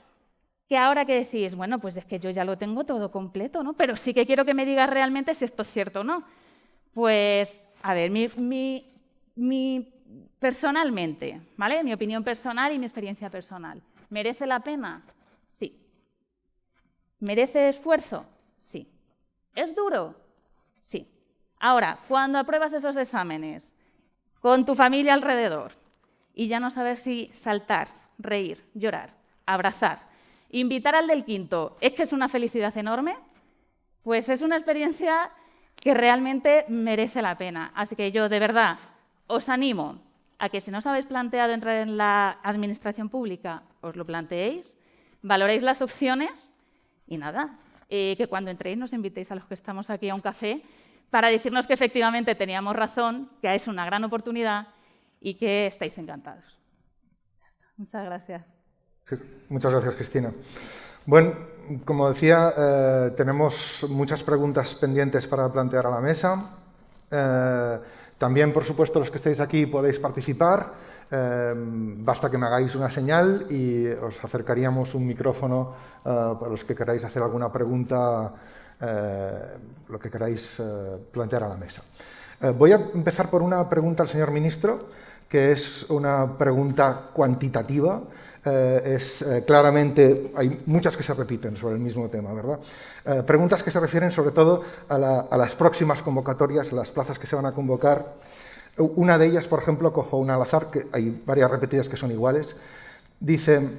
Que ahora que decís, bueno, pues es que yo ya lo tengo todo completo, ¿no? Pero sí que quiero que me digas realmente si esto es cierto o no. Pues, a ver, personalmente, ¿vale? Mi opinión personal y mi experiencia personal. ¿Merece la pena? Sí. ¿Merece esfuerzo? Sí. ¿Es duro? Sí. Ahora, cuando apruebas esos exámenes con tu familia alrededor y ya no sabes si saltar, reír, llorar, abrazar, invitar al del quinto, ¿es que es una felicidad enorme? Pues es una experiencia que realmente merece la pena. Así que yo, de verdad, os animo a que si no os habéis planteado entrar en la Administración Pública, os lo planteéis, valoréis las opciones y nada, que cuando entréis nos invitéis a los que estamos aquí a un café para decirnos que efectivamente teníamos razón, que es una gran oportunidad y que estáis encantados. Muchas gracias. Muchas gracias, Cristina. Bueno, como decía, tenemos muchas preguntas pendientes para plantear a la mesa. También, por supuesto, los que estéis aquí podéis participar. Basta que me hagáis una señal y os acercaríamos un micrófono para los que queráis hacer alguna pregunta, lo que queráis plantear a la mesa. Voy a empezar por una pregunta al señor ministro, que es una pregunta cuantitativa. Claramente, hay muchas que se repiten sobre el mismo tema, ¿verdad? Preguntas que se refieren sobre todo a las próximas convocatorias, a las plazas que se van a convocar. Una de ellas, por ejemplo, cojo una al azar, que hay varias repetidas que son iguales. Dice,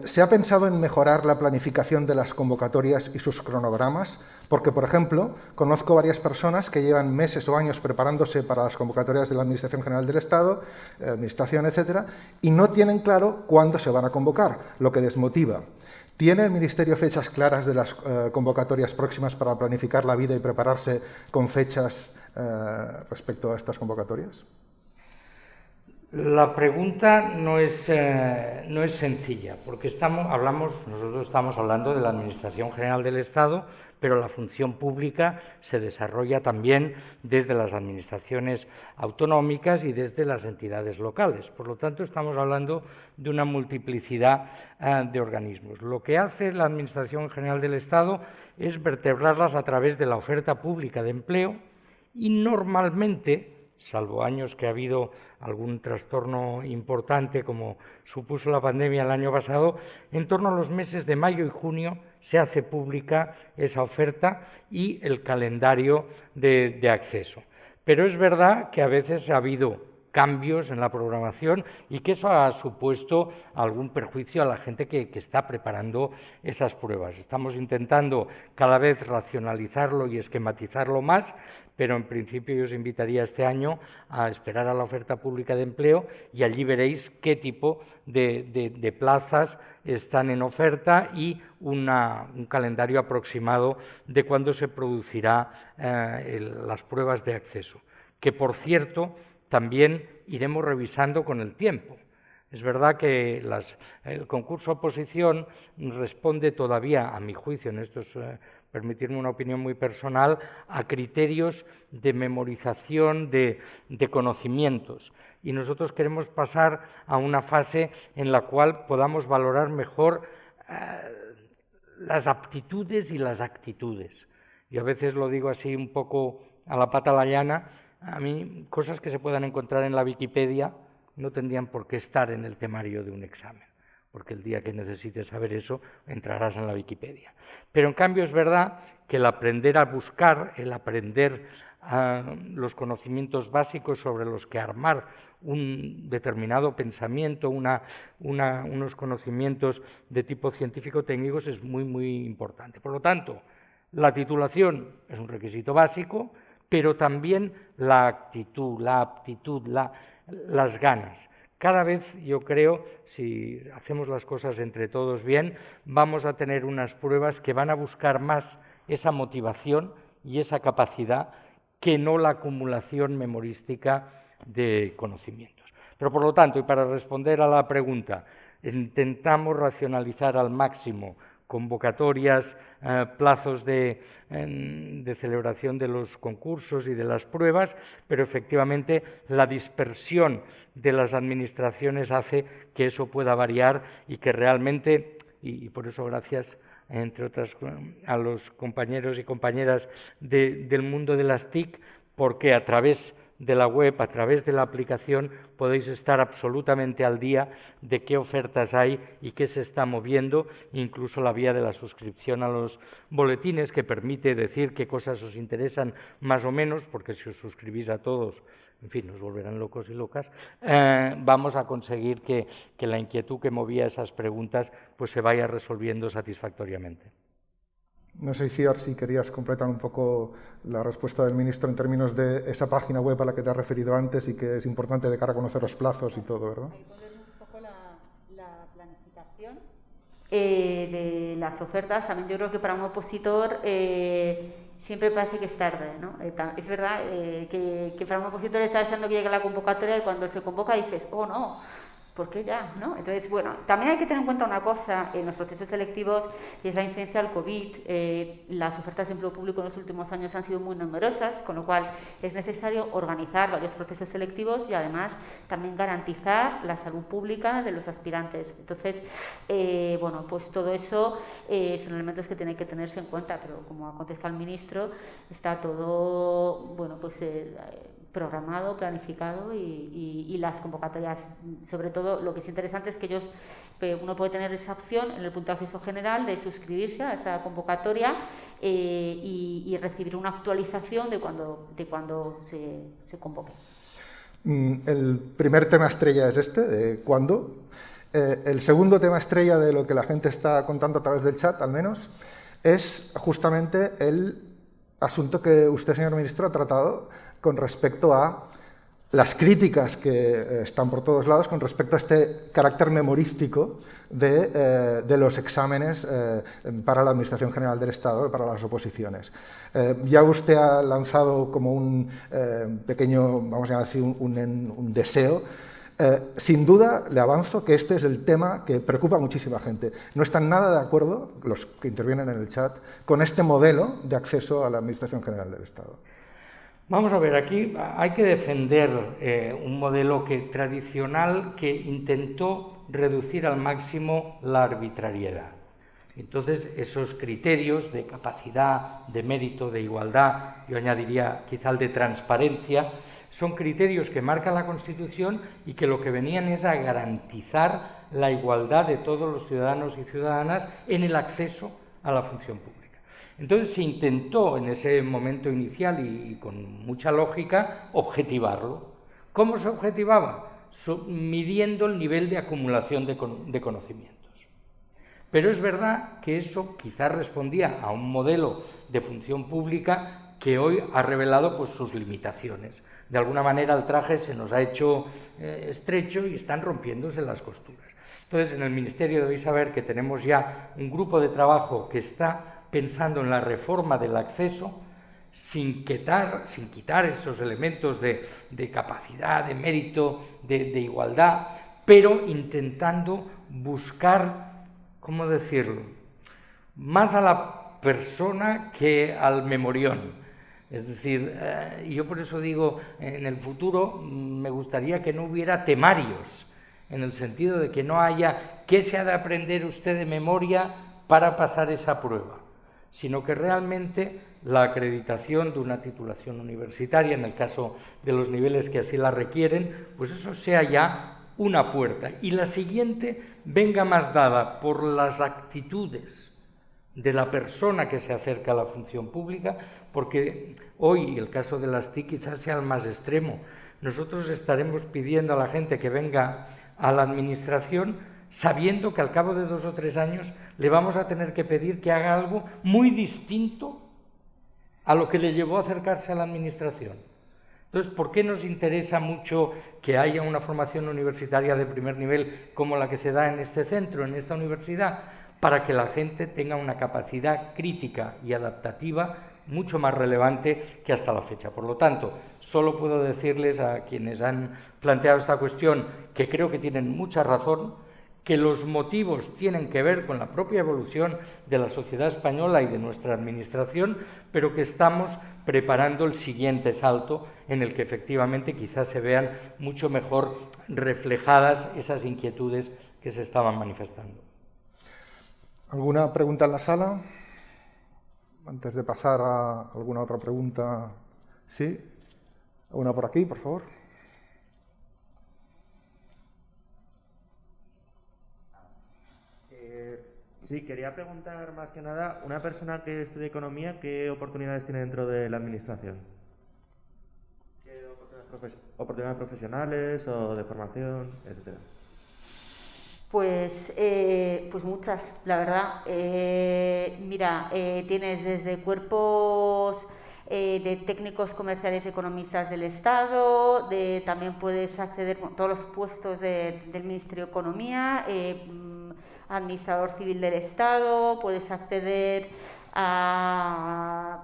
¿se ha pensado en mejorar la planificación de las convocatorias y sus cronogramas? Porque, por ejemplo, conozco varias personas que llevan meses o años preparándose para las convocatorias de la Administración General del Estado, Administración, etcétera, y no tienen claro cuándo se van a convocar, lo que desmotiva. ¿Tiene el Ministerio fechas claras de las convocatorias próximas para planificar la vida y prepararse con fechas respecto a estas convocatorias? La pregunta no es sencilla, porque nosotros estamos hablando de la Administración General del Estado, pero la función pública se desarrolla también desde las administraciones autonómicas y desde las entidades locales. Por lo tanto, estamos hablando de una multiplicidad de organismos. Lo que hace la Administración General del Estado es vertebrarlas a través de la oferta pública de empleo y normalmente, salvo años que ha habido algún trastorno importante como supuso la pandemia el año pasado, en torno a los meses de mayo y junio se hace pública esa oferta y el calendario de acceso. Pero es verdad que a veces ha habido cambios en la programación y que eso ha supuesto algún perjuicio a la gente que está preparando esas pruebas. Estamos intentando cada vez racionalizarlo y esquematizarlo más, pero en principio yo os invitaría este año a esperar a la oferta pública de empleo y allí veréis qué tipo de plazas están en oferta y un calendario aproximado de cuándo se producirá las pruebas de acceso, que por cierto también iremos revisando con el tiempo. Es verdad que el concurso oposición responde todavía, a mi juicio, en esto es permitirme una opinión muy personal, a criterios de memorización de conocimientos. Y nosotros queremos pasar a una fase en la cual podamos valorar mejor las aptitudes y las actitudes. Y a veces lo digo así un poco a la pata a la llana. A mí, cosas que se puedan encontrar en la Wikipedia no tendrían por qué estar en el temario de un examen, porque el día que necesites saber eso, entrarás en la Wikipedia. Pero en cambio es verdad que el aprender a buscar, el aprender los conocimientos básicos sobre los que armar un determinado pensamiento, unos conocimientos de tipo científico-técnicos es muy, muy importante. Por lo tanto, la titulación es un requisito básico, pero también la actitud, la aptitud, las ganas. Cada vez, yo creo, si hacemos las cosas entre todos bien, vamos a tener unas pruebas que van a buscar más esa motivación y esa capacidad que no la acumulación memorística de conocimientos. Pero, por lo tanto, y para responder a la pregunta, intentamos racionalizar al máximo convocatorias, plazos de celebración de los concursos y de las pruebas, pero efectivamente la dispersión de las administraciones hace que eso pueda variar y que realmente, y por eso gracias entre otras a los compañeros y compañeras del mundo de las TIC, porque a través de la web, a través de la aplicación, podéis estar absolutamente al día de qué ofertas hay y qué se está moviendo, incluso la vía de la suscripción a los boletines, que permite decir qué cosas os interesan más o menos, porque si os suscribís a todos, en fin, nos volverán locos y locas, vamos a conseguir que la inquietud que movía esas preguntas pues se vaya resolviendo satisfactoriamente. No sé, Ciar, si querías completar un poco la respuesta del ministro en términos de esa página web a la que te has referido antes y que es importante de cara a conocer los plazos y todo, ¿verdad? Ahí podemos un poco la planificación de las ofertas. También yo creo que para un opositor siempre parece que es tarde, ¿no? Es verdad que para un opositor está deseando que llegue la convocatoria y cuando se convoca dices, oh no, ¿por qué ya? ¿No? Entonces, bueno, también hay que tener en cuenta una cosa en los procesos selectivos y es la incidencia del COVID. Las ofertas de empleo público en los últimos años han sido muy numerosas, con lo cual es necesario organizar varios procesos selectivos y además también garantizar la salud pública de los aspirantes. Entonces, bueno, pues todo eso son elementos que tienen que tenerse en cuenta, pero como ha contestado el ministro, está todo, bueno, pues programado, planificado y las convocatorias, sobre todo lo que es interesante es que uno puede tener esa opción en el punto de acceso general de suscribirse a esa convocatoria y recibir una actualización de cuando se convoque. El primer tema estrella es este, de cuándo. El segundo tema estrella de lo que la gente está contando a través del chat, al menos, es justamente el asunto que usted, señor ministro, ha tratado con respecto a las críticas que están por todos lados con respecto a este carácter memorístico de los exámenes para la Administración General del Estado, para las oposiciones. Ya usted ha lanzado como un pequeño, vamos a decir, un deseo Sin duda, le avanzo que este es el tema que preocupa a muchísima gente. No están nada de acuerdo, los que intervienen en el chat, con este modelo de acceso a la Administración General del Estado. Vamos a ver, aquí hay que defender un modelo tradicional que intentó reducir al máximo la arbitrariedad. Entonces, esos criterios de capacidad, de mérito, de igualdad, yo añadiría quizá el de transparencia, son criterios que marca la Constitución y que lo que venían es a garantizar la igualdad de todos los ciudadanos y ciudadanas en el acceso a la función pública. Entonces se intentó en ese momento inicial y con mucha lógica objetivarlo. ¿Cómo se objetivaba? Midiendo el nivel de acumulación de conocimientos. Pero es verdad que eso quizás respondía a un modelo de función pública que hoy ha revelado pues, sus limitaciones. De alguna manera el traje se nos ha hecho estrecho y están rompiéndose las costuras. Entonces, en el Ministerio debéis saber que tenemos ya un grupo de trabajo que está pensando en la reforma del acceso sin quitar esos elementos de capacidad, de mérito, de igualdad, pero intentando buscar, ¿cómo decirlo?, más a la persona que al memorión. Es decir, yo por eso digo, en el futuro me gustaría que no hubiera temarios, en el sentido de que no haya qué se ha de aprender usted de memoria para pasar esa prueba, sino que realmente la acreditación de una titulación universitaria, en el caso de los niveles que así la requieren, pues eso sea ya una puerta. Y la siguiente venga más dada por las actitudes de la persona que se acerca a la función pública, porque hoy el caso de las TIC quizás sea el más extremo. Nosotros estaremos pidiendo a la gente que venga a la administración sabiendo que al cabo de 2 o 3 años le vamos a tener que pedir que haga algo muy distinto a lo que le llevó a acercarse a la administración. Entonces, ¿por qué nos interesa mucho que haya una formación universitaria de primer nivel como la que se da en este centro, en esta universidad? Para que la gente tenga una capacidad crítica y adaptativa mucho más relevante que hasta la fecha. Por lo tanto, solo puedo decirles a quienes han planteado esta cuestión que creo que tienen mucha razón, que los motivos tienen que ver con la propia evolución de la sociedad española y de nuestra administración, pero que estamos preparando el siguiente salto en el que efectivamente quizás se vean mucho mejor reflejadas esas inquietudes que se estaban manifestando. ¿Alguna pregunta en la sala? Antes de pasar a alguna otra pregunta. ¿Sí? ¿Una por aquí, por favor? Sí, quería preguntar más que nada, una persona que estudie economía, ¿qué oportunidades tiene dentro de la administración? ¿Qué oportunidades profesionales o de formación, etcétera? Pues muchas, la verdad. Mira, tienes desde cuerpos de técnicos comerciales y economistas del Estado, también puedes acceder a todos los puestos del Ministerio de Economía, administrador civil del Estado, puedes acceder al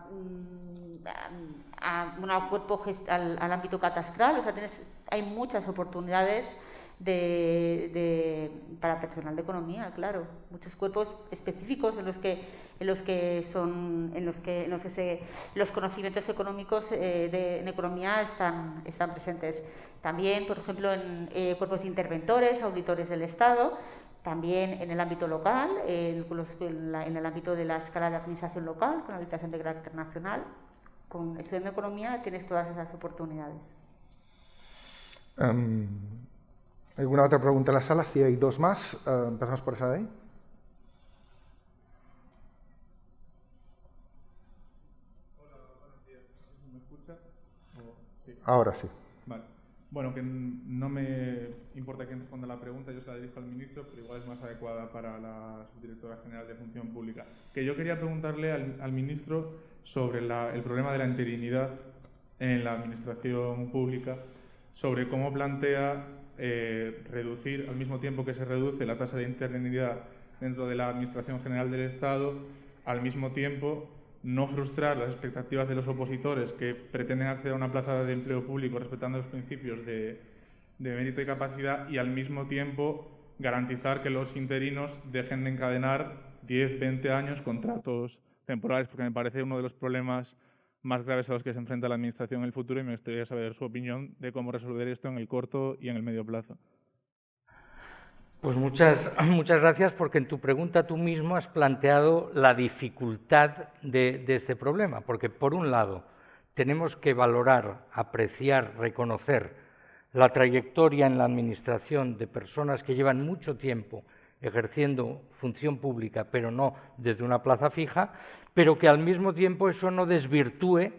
ámbito catastral, o sea, hay muchas oportunidades para personal de economía, claro, muchos cuerpos específicos en los que los conocimientos económicos en economía están presentes. También, por ejemplo, en cuerpos interventores, auditores del Estado, también en el ámbito local, en el ámbito de la escala de administración local, con habilitación de carácter nacional. Con estudiando economía tienes todas esas oportunidades. ¿Alguna otra pregunta en la sala? Si hay 2 más, empezamos por esa de ahí. Hola, buenos días. ¿Me escucha? Sí. Ahora sí. Vale. Bueno, que no me importa quién responda la pregunta, yo se la dirijo al ministro, pero igual es más adecuada para la subdirectora general de Función Pública. Que yo quería preguntarle al ministro sobre el problema de la interinidad en la administración pública, sobre cómo plantea reducir, al mismo tiempo que se reduce la tasa de interinidad dentro de la Administración General del Estado, al mismo tiempo no frustrar las expectativas de los opositores que pretenden acceder a una plaza de empleo público respetando los principios de de mérito y capacidad y al mismo tiempo garantizar que los interinos dejen de encadenar 10, 20 años contratos temporales, porque me parece uno de los problemas más graves a los que se enfrenta la Administración en el futuro y me gustaría saber su opinión de cómo resolver esto en el corto y en el medio plazo. Pues muchas gracias, porque en tu pregunta tú mismo has planteado la dificultad de este problema, porque por un lado tenemos que valorar, apreciar, reconocer la trayectoria en la Administración de personas que llevan mucho tiempo ejerciendo función pública, pero no desde una plaza fija, pero que al mismo tiempo eso no desvirtúe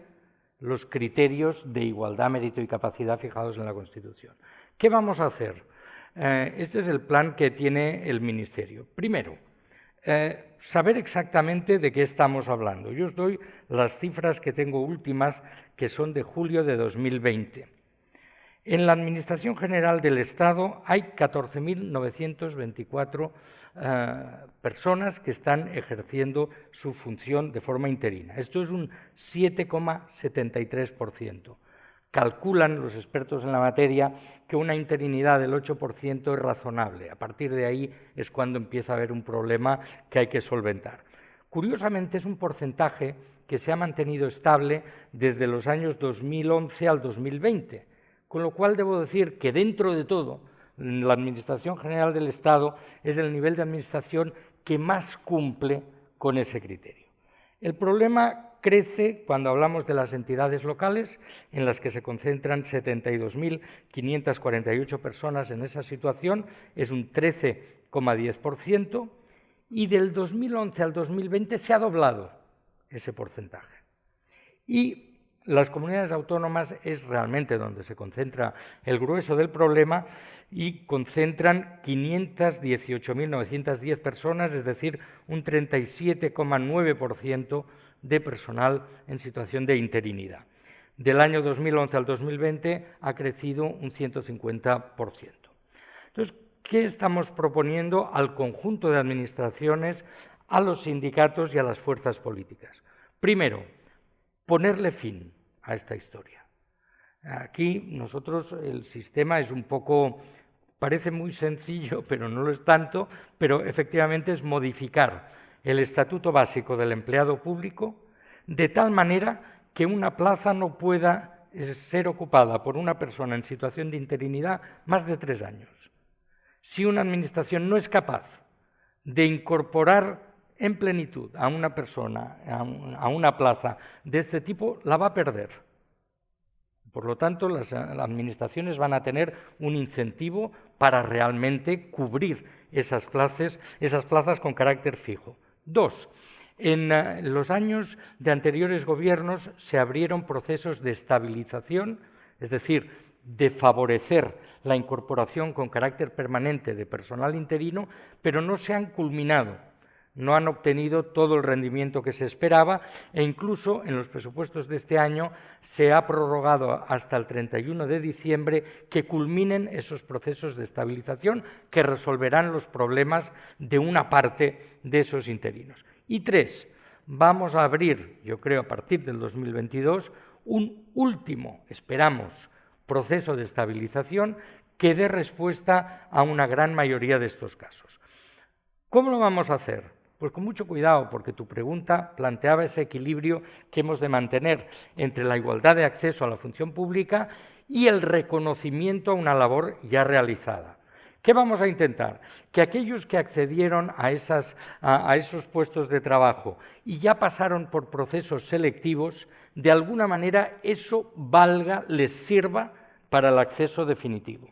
los criterios de igualdad, mérito y capacidad fijados en la Constitución. ¿Qué vamos a hacer? Este es el plan que tiene el Ministerio. Primero, saber exactamente de qué estamos hablando. Yo os doy las cifras que tengo últimas, que son de julio de 2020. En la Administración General del Estado hay 14.924 personas que están ejerciendo su función de forma interina. Esto es un 7,73%. Calculan los expertos en la materia que una interinidad del 8% es razonable. A partir de ahí es cuando empieza a haber un problema que hay que solventar. Curiosamente, es un porcentaje que se ha mantenido estable desde los años 2011 al 2020, con lo cual debo decir que dentro de todo, la Administración General del Estado es el nivel de administración que más cumple con ese criterio. El problema crece cuando hablamos de las entidades locales, en las que se concentran 72.548 personas en esa situación, es un 13,10%, y del 2011 al 2020 se ha doblado ese porcentaje. Y las comunidades autónomas es realmente donde se concentra el grueso del problema, y concentran 518.910 personas, es decir, un 37,9% de personal en situación de interinidad. Del año 2011 al 2020 ha crecido un 150%. Entonces, ¿qué estamos proponiendo al conjunto de administraciones, a los sindicatos y a las fuerzas políticas? Primero, ponerle fin a esta historia. Aquí nosotros, el sistema es un poco, parece muy sencillo, pero no lo es tanto, pero efectivamente es modificar el Estatuto Básico del Empleado Público de tal manera que una plaza no pueda ser ocupada por una persona en situación de interinidad más de 3 años. Si una administración no es capaz de incorporar en plenitud a una persona, a una plaza de este tipo, la va a perder. Por lo tanto, las administraciones van a tener un incentivo para realmente cubrir esas plazas con carácter fijo. 2. En los años de anteriores gobiernos se abrieron procesos de estabilización, es decir, de favorecer la incorporación con carácter permanente de personal interino, pero no se han culminado. No han obtenido todo el rendimiento que se esperaba, e incluso en los presupuestos de este año se ha prorrogado hasta el 31 de diciembre que culminen esos procesos de estabilización que resolverán los problemas de una parte de esos interinos. Y 3, vamos a abrir, yo creo a partir del 2022, un último, esperamos, proceso de estabilización que dé respuesta a una gran mayoría de estos casos. ¿Cómo lo vamos a hacer? Pues con mucho cuidado, porque tu pregunta planteaba ese equilibrio que hemos de mantener entre la igualdad de acceso a la función pública y el reconocimiento a una labor ya realizada. ¿Qué vamos a intentar? Que aquellos que accedieron a esos puestos de trabajo y ya pasaron por procesos selectivos, de alguna manera eso les sirva para el acceso definitivo.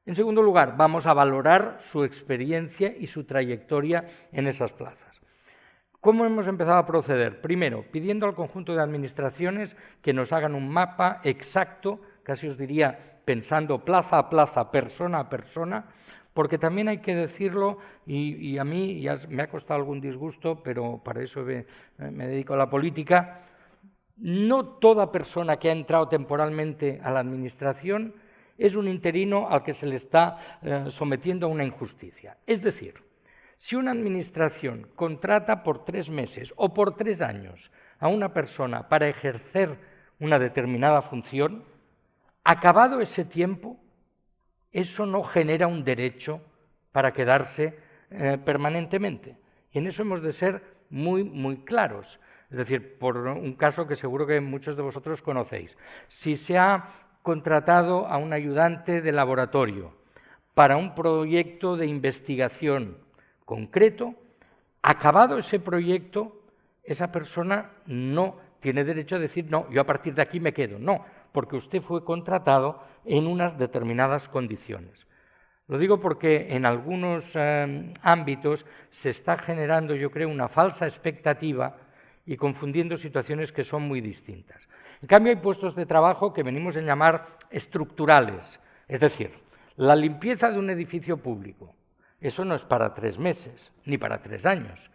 En segundo lugar, vamos a valorar su experiencia y su trayectoria en esas plazas. ¿Cómo hemos empezado a proceder? Primero, pidiendo al conjunto de administraciones que nos hagan un mapa exacto, casi os diría pensando plaza a plaza, persona a persona, porque también hay que decirlo, y a mí ya me ha costado algún disgusto, pero para eso me dedico a la política, no toda persona que ha entrado temporalmente a la administración es un interino al que se le está sometiendo a una injusticia. Es decir, si una administración contrata por 3 meses o por 3 años a una persona para ejercer una determinada función, acabado ese tiempo, eso no genera un derecho para quedarse permanentemente. Y en eso hemos de ser muy claros. Es decir, por un caso que seguro que muchos de vosotros conocéis. Si se ha contratado a un ayudante de laboratorio para un proyecto de investigación concreto, acabado ese proyecto, esa persona no tiene derecho a decir, no, yo a partir de aquí me quedo. No, porque usted fue contratado en unas determinadas condiciones. Lo digo porque en algunos ámbitos se está generando, yo creo, una falsa expectativa y confundiendo situaciones que son muy distintas. En cambio, hay puestos de trabajo que venimos a llamar estructurales, es decir, la limpieza de un edificio público. Eso no es para 3 meses, ni para 3 años,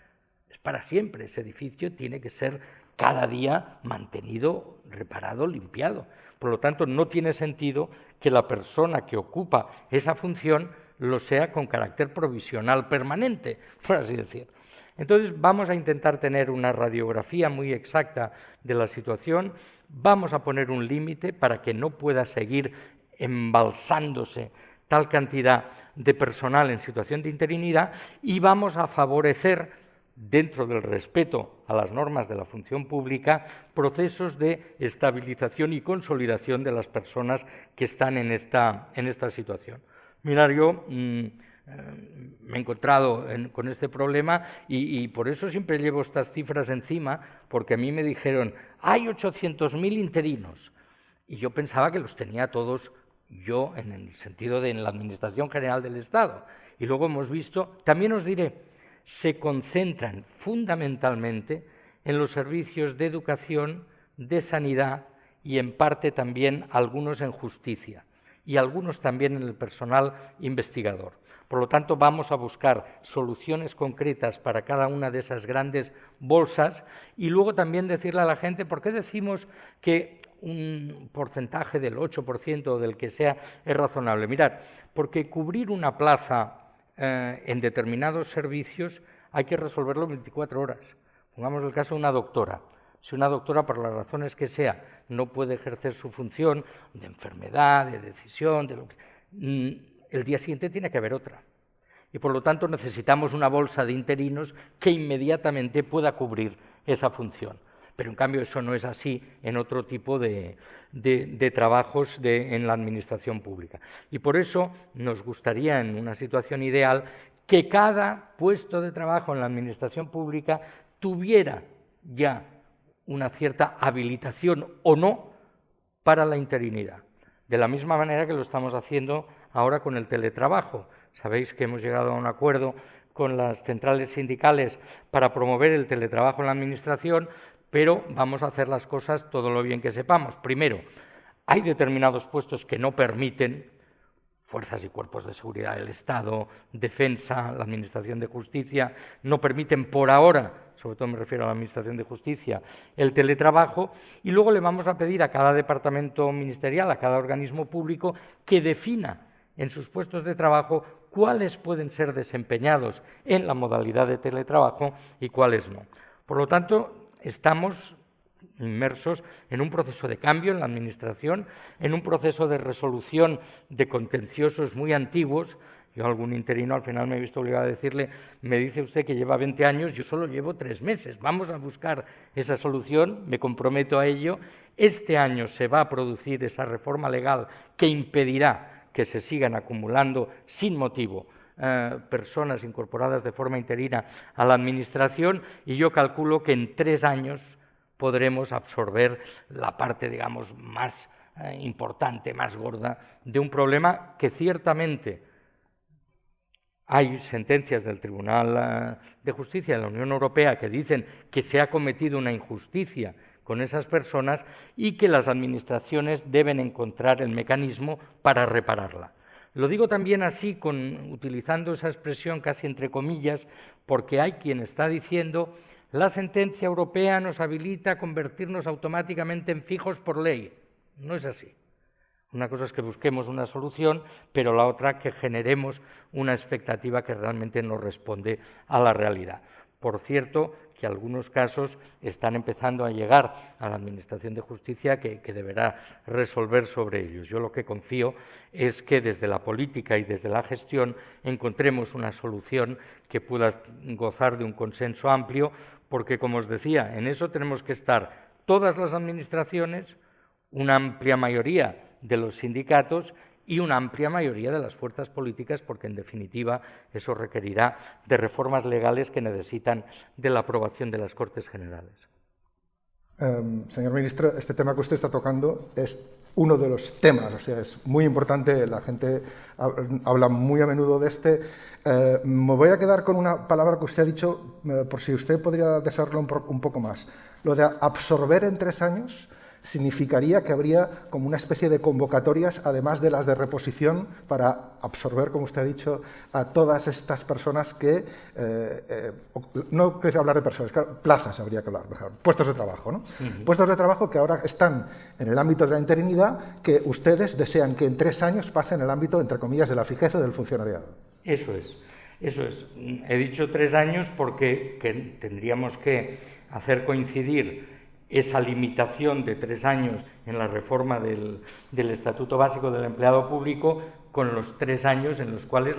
es para siempre. Ese edificio tiene que ser cada día mantenido, reparado, limpiado. Por lo tanto, no tiene sentido que la persona que ocupa esa función lo sea con carácter provisional permanente, por así decir. Entonces, vamos a intentar tener una radiografía muy exacta de la situación, vamos a poner un límite para que no pueda seguir embalsándose tal cantidad de personal en situación de interinidad y vamos a favorecer, dentro del respeto a las normas de la función pública, procesos de estabilización y consolidación de las personas que están en esta situación. Mirad, yo me he encontrado con este problema y por eso siempre llevo estas cifras encima, porque a mí me dijeron, hay 800.000 interinos, y yo pensaba que los tenía todos yo en el sentido de en la Administración General del Estado. Y luego hemos visto, también os diré, se concentran fundamentalmente en los servicios de educación, de sanidad y en parte también algunos en justicia y algunos también en el personal investigador. Por lo tanto, vamos a buscar soluciones concretas para cada una de esas grandes bolsas y luego también decirle a la gente, ¿por qué decimos que un porcentaje del 8% o del que sea es razonable? Mirad, porque cubrir una plaza en determinados servicios hay que resolverlo en 24 horas. Pongamos el caso de una doctora. Si una doctora, por las razones que sea, no puede ejercer su función de enfermedad, de decisión, de lo que, el día siguiente tiene que haber otra. Y por lo tanto necesitamos una bolsa de interinos que inmediatamente pueda cubrir esa función. Pero en cambio eso no es así en otro tipo de trabajos en la administración pública. Y por eso nos gustaría, en una situación ideal, que cada puesto de trabajo en la administración pública tuviera ya una cierta habilitación o no para la interinidad. De la misma manera que lo estamos haciendo ahora con el teletrabajo. Sabéis que hemos llegado a un acuerdo con las centrales sindicales para promover el teletrabajo en la administración, pero vamos a hacer las cosas todo lo bien que sepamos. Primero, hay determinados puestos que no permiten, fuerzas y cuerpos de seguridad del Estado, defensa, la Administración de Justicia, no permiten por ahora, sobre todo me refiero a la Administración de Justicia, el teletrabajo, y luego le vamos a pedir a cada departamento ministerial, a cada organismo público, que defina en sus puestos de trabajo cuáles pueden ser desempeñados en la modalidad de teletrabajo y cuáles no. Por lo tanto, estamos inmersos en un proceso de cambio en la Administración, en un proceso de resolución de contenciosos muy antiguos. Yo a algún interino al final me he visto obligado a decirle, me dice usted que lleva 20 años, yo solo llevo 3 meses, vamos a buscar esa solución, me comprometo a ello. Este año se va a producir esa reforma legal que impedirá que se sigan acumulando sin motivo personas incorporadas de forma interina a la Administración y yo calculo que en 3 años podremos absorber la parte, digamos, más importante, más gorda de un problema que ciertamente hay sentencias del Tribunal de Justicia de la Unión Europea que dicen que se ha cometido una injusticia con esas personas y que las administraciones deben encontrar el mecanismo para repararla. Lo digo también así, utilizando esa expresión casi entre comillas, porque hay quien está diciendo la sentencia europea nos habilita a convertirnos automáticamente en fijos por ley. No es así. Una cosa es que busquemos una solución, pero la otra que generemos una expectativa que realmente no responde a la realidad. Por cierto, que algunos casos están empezando a llegar a la Administración de Justicia que deberá resolver sobre ellos. Yo lo que confío es que desde la política y desde la gestión encontremos una solución que pueda gozar de un consenso amplio, porque, como os decía, en eso tenemos que estar todas las administraciones, una amplia mayoría de los sindicatos y una amplia mayoría de las fuerzas políticas, porque en definitiva eso requerirá de reformas legales que necesitan de la aprobación de las Cortes Generales. Señor ministro, este tema que usted está tocando es uno de los temas, o sea, es muy importante, la gente habla muy a menudo de este. Me voy a quedar con una palabra que usted ha dicho, por si usted podría desarrollarlo un poco más. Lo de absorber en 3 años significaría que habría como una especie de convocatorias, además de las de reposición, para absorber, como usted ha dicho, a todas estas personas que, no quiero hablar de personas, claro, plazas habría que hablar, mejor, puestos de trabajo, ¿no? Puestos de trabajo que ahora están en el ámbito de la interinidad, que ustedes desean que en 3 años pasen en el ámbito, entre comillas, de la fijeza del funcionariado. Eso es. He dicho 3 años porque tendríamos que hacer coincidir esa limitación de 3 años en la reforma del Estatuto Básico del Empleado Público con los 3 años en los cuales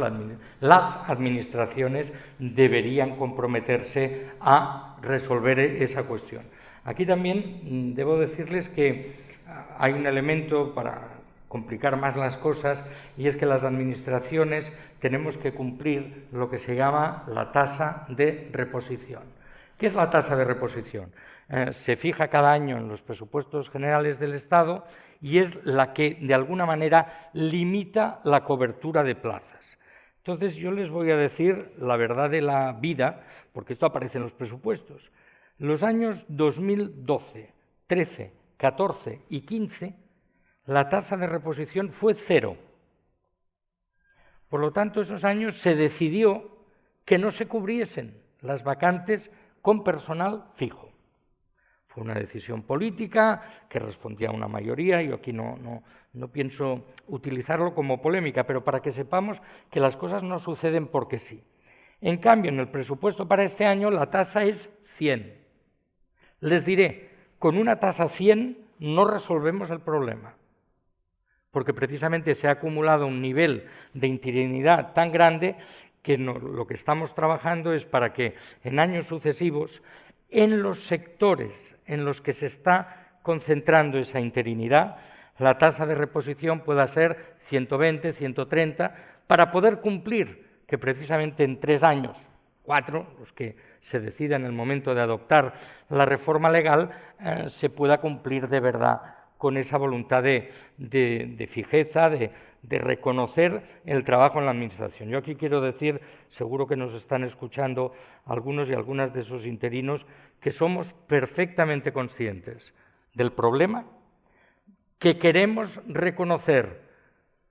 las administraciones deberían comprometerse a resolver esa cuestión. Aquí también debo decirles que hay un elemento para complicar más las cosas, y es que las administraciones tenemos que cumplir lo que se llama la tasa de reposición. ¿Qué es la tasa de reposición? Se fija cada año en los presupuestos generales del Estado y es la que, de alguna manera, limita la cobertura de plazas. Entonces, yo les voy a decir la verdad de la vida, porque esto aparece en los presupuestos. Los años 2012, 13, 14 y 15, la tasa de reposición fue 0. Por lo tanto, esos años se decidió que no se cubriesen las vacantes con personal fijo. Fue una decisión política que respondía a una mayoría. Yo aquí no pienso utilizarlo como polémica, pero para que sepamos que las cosas no suceden porque sí. En cambio, en el presupuesto para este año la tasa es 100. Les diré, con una tasa 100 no resolvemos el problema, porque precisamente se ha acumulado un nivel de interinidad tan grande que lo que estamos trabajando es para que en años sucesivos, en los sectores en los que se está concentrando esa interinidad, la tasa de reposición pueda ser 120, 130, para poder cumplir que precisamente en 3 años, 4, los que se decida en el momento de adoptar la reforma legal, se pueda cumplir de verdad con esa voluntad de fijeza, de reconocer el trabajo en la Administración. Yo aquí quiero decir, seguro que nos están escuchando algunos y algunas de esos interinos, que somos perfectamente conscientes del problema, que queremos reconocer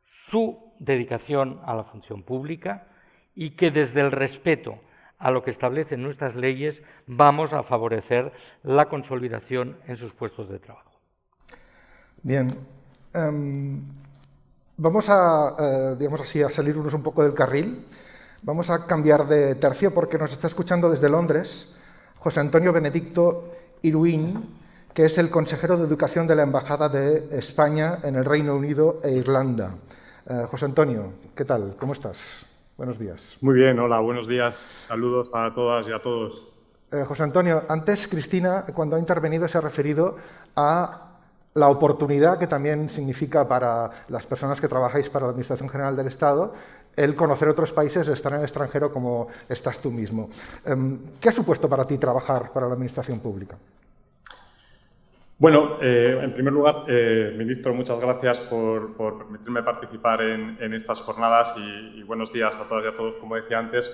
su dedicación a la función pública y que desde el respeto a lo que establecen nuestras leyes vamos a favorecer la consolidación en sus puestos de trabajo. Bien. Vamos a, digamos así, a salirnos un poco del carril. Vamos a cambiar de tercio porque nos está escuchando desde Londres José Antonio Benedicto Iruín, que es el consejero de Educación de la Embajada de España en el Reino Unido e Irlanda. José Antonio, ¿qué tal? ¿Cómo estás? Buenos días. Muy bien, hola, buenos días. Saludos a todas y a todos. José Antonio, antes Cristina, cuando ha intervenido, se ha referido a la oportunidad que también significa para las personas que trabajáis para la Administración General del Estado el conocer otros países, estar en el extranjero como estás tú mismo. ¿Qué ha supuesto para ti trabajar para la Administración Pública? Bueno, en primer lugar, ministro, muchas gracias por permitirme participar en estas jornadas y buenos días a todas y a todos. Como decía antes,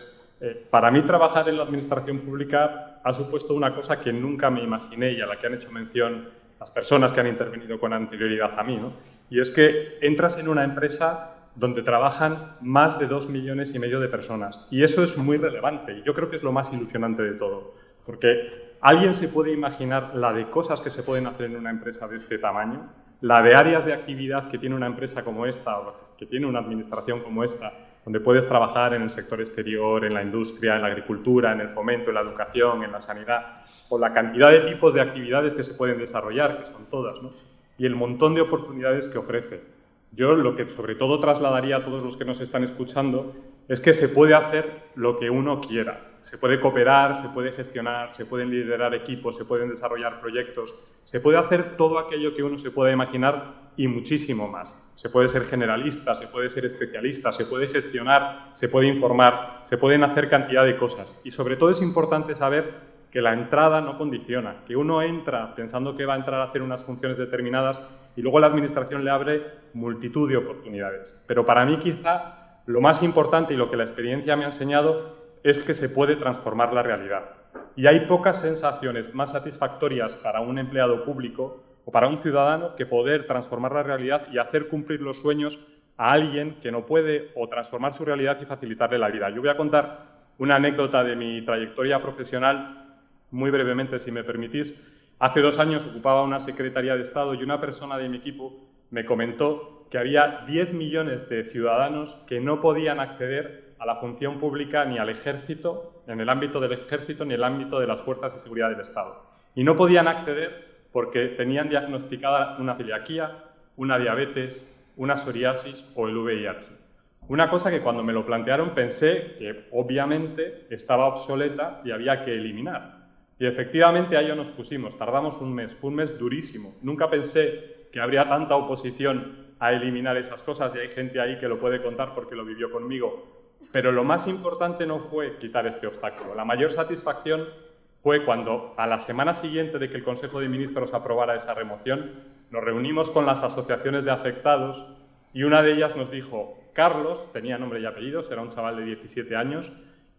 para mí trabajar en la Administración Pública ha supuesto una cosa que nunca me imaginé y a la que han hecho mención las personas que han intervenido con anterioridad a mí, ¿no? Y es que entras en una empresa donde trabajan más de 2,5 millones de personas. Y eso es muy relevante y yo creo que es lo más ilusionante de todo. Porque ¿alguien se puede imaginar la de cosas que se pueden hacer en una empresa de este tamaño? La de áreas de actividad que tiene una empresa como esta o que tiene una administración como esta donde puedes trabajar en el sector exterior, en la industria, en la agricultura, en el fomento, en la educación, en la sanidad, o la cantidad de tipos de actividades que se pueden desarrollar, que son todas, ¿no? Y el montón de oportunidades que ofrece. Yo lo que sobre todo trasladaría a todos los que nos están escuchando es que se puede hacer lo que uno quiera. Se puede cooperar, se puede gestionar, se pueden liderar equipos, se pueden desarrollar proyectos, se puede hacer todo aquello que uno se pueda imaginar y muchísimo más. Se puede ser generalista, se puede ser especialista, se puede gestionar, se puede informar, se pueden hacer cantidad de cosas. Y sobre todo es importante saber que la entrada no condiciona, que uno entra pensando que va a entrar a hacer unas funciones determinadas y luego la administración le abre multitud de oportunidades. Pero para mí quizá lo más importante y lo que la experiencia me ha enseñado es que se puede transformar la realidad. Y hay pocas sensaciones más satisfactorias para un empleado público o para un ciudadano que poder transformar la realidad y hacer cumplir los sueños a alguien que no puede o transformar su realidad y facilitarle la vida. Yo voy a contar una anécdota de mi trayectoria profesional, muy brevemente, si me permitís. Hace 2 años ocupaba una secretaría de Estado y una persona de mi equipo me comentó que había 10 millones de ciudadanos que no podían acceder a la función pública ni al ejército, en el ámbito del ejército, ni en el ámbito de las fuerzas de seguridad del Estado. Y no podían acceder porque tenían diagnosticada una celiaquía, una diabetes, una psoriasis o el VIH. Una cosa que cuando me lo plantearon pensé que obviamente estaba obsoleta y había que eliminar. Y efectivamente a ello nos pusimos, tardamos un mes, fue un mes durísimo. Nunca pensé que habría tanta oposición a eliminar esas cosas y hay gente ahí que lo puede contar porque lo vivió conmigo. Pero lo más importante no fue quitar este obstáculo. La mayor satisfacción fue cuando a la semana siguiente de que el Consejo de Ministros aprobara esa remoción, nos reunimos con las asociaciones de afectados y una de ellas nos dijo, Carlos, tenía nombre y apellidos, era un chaval de 17 años,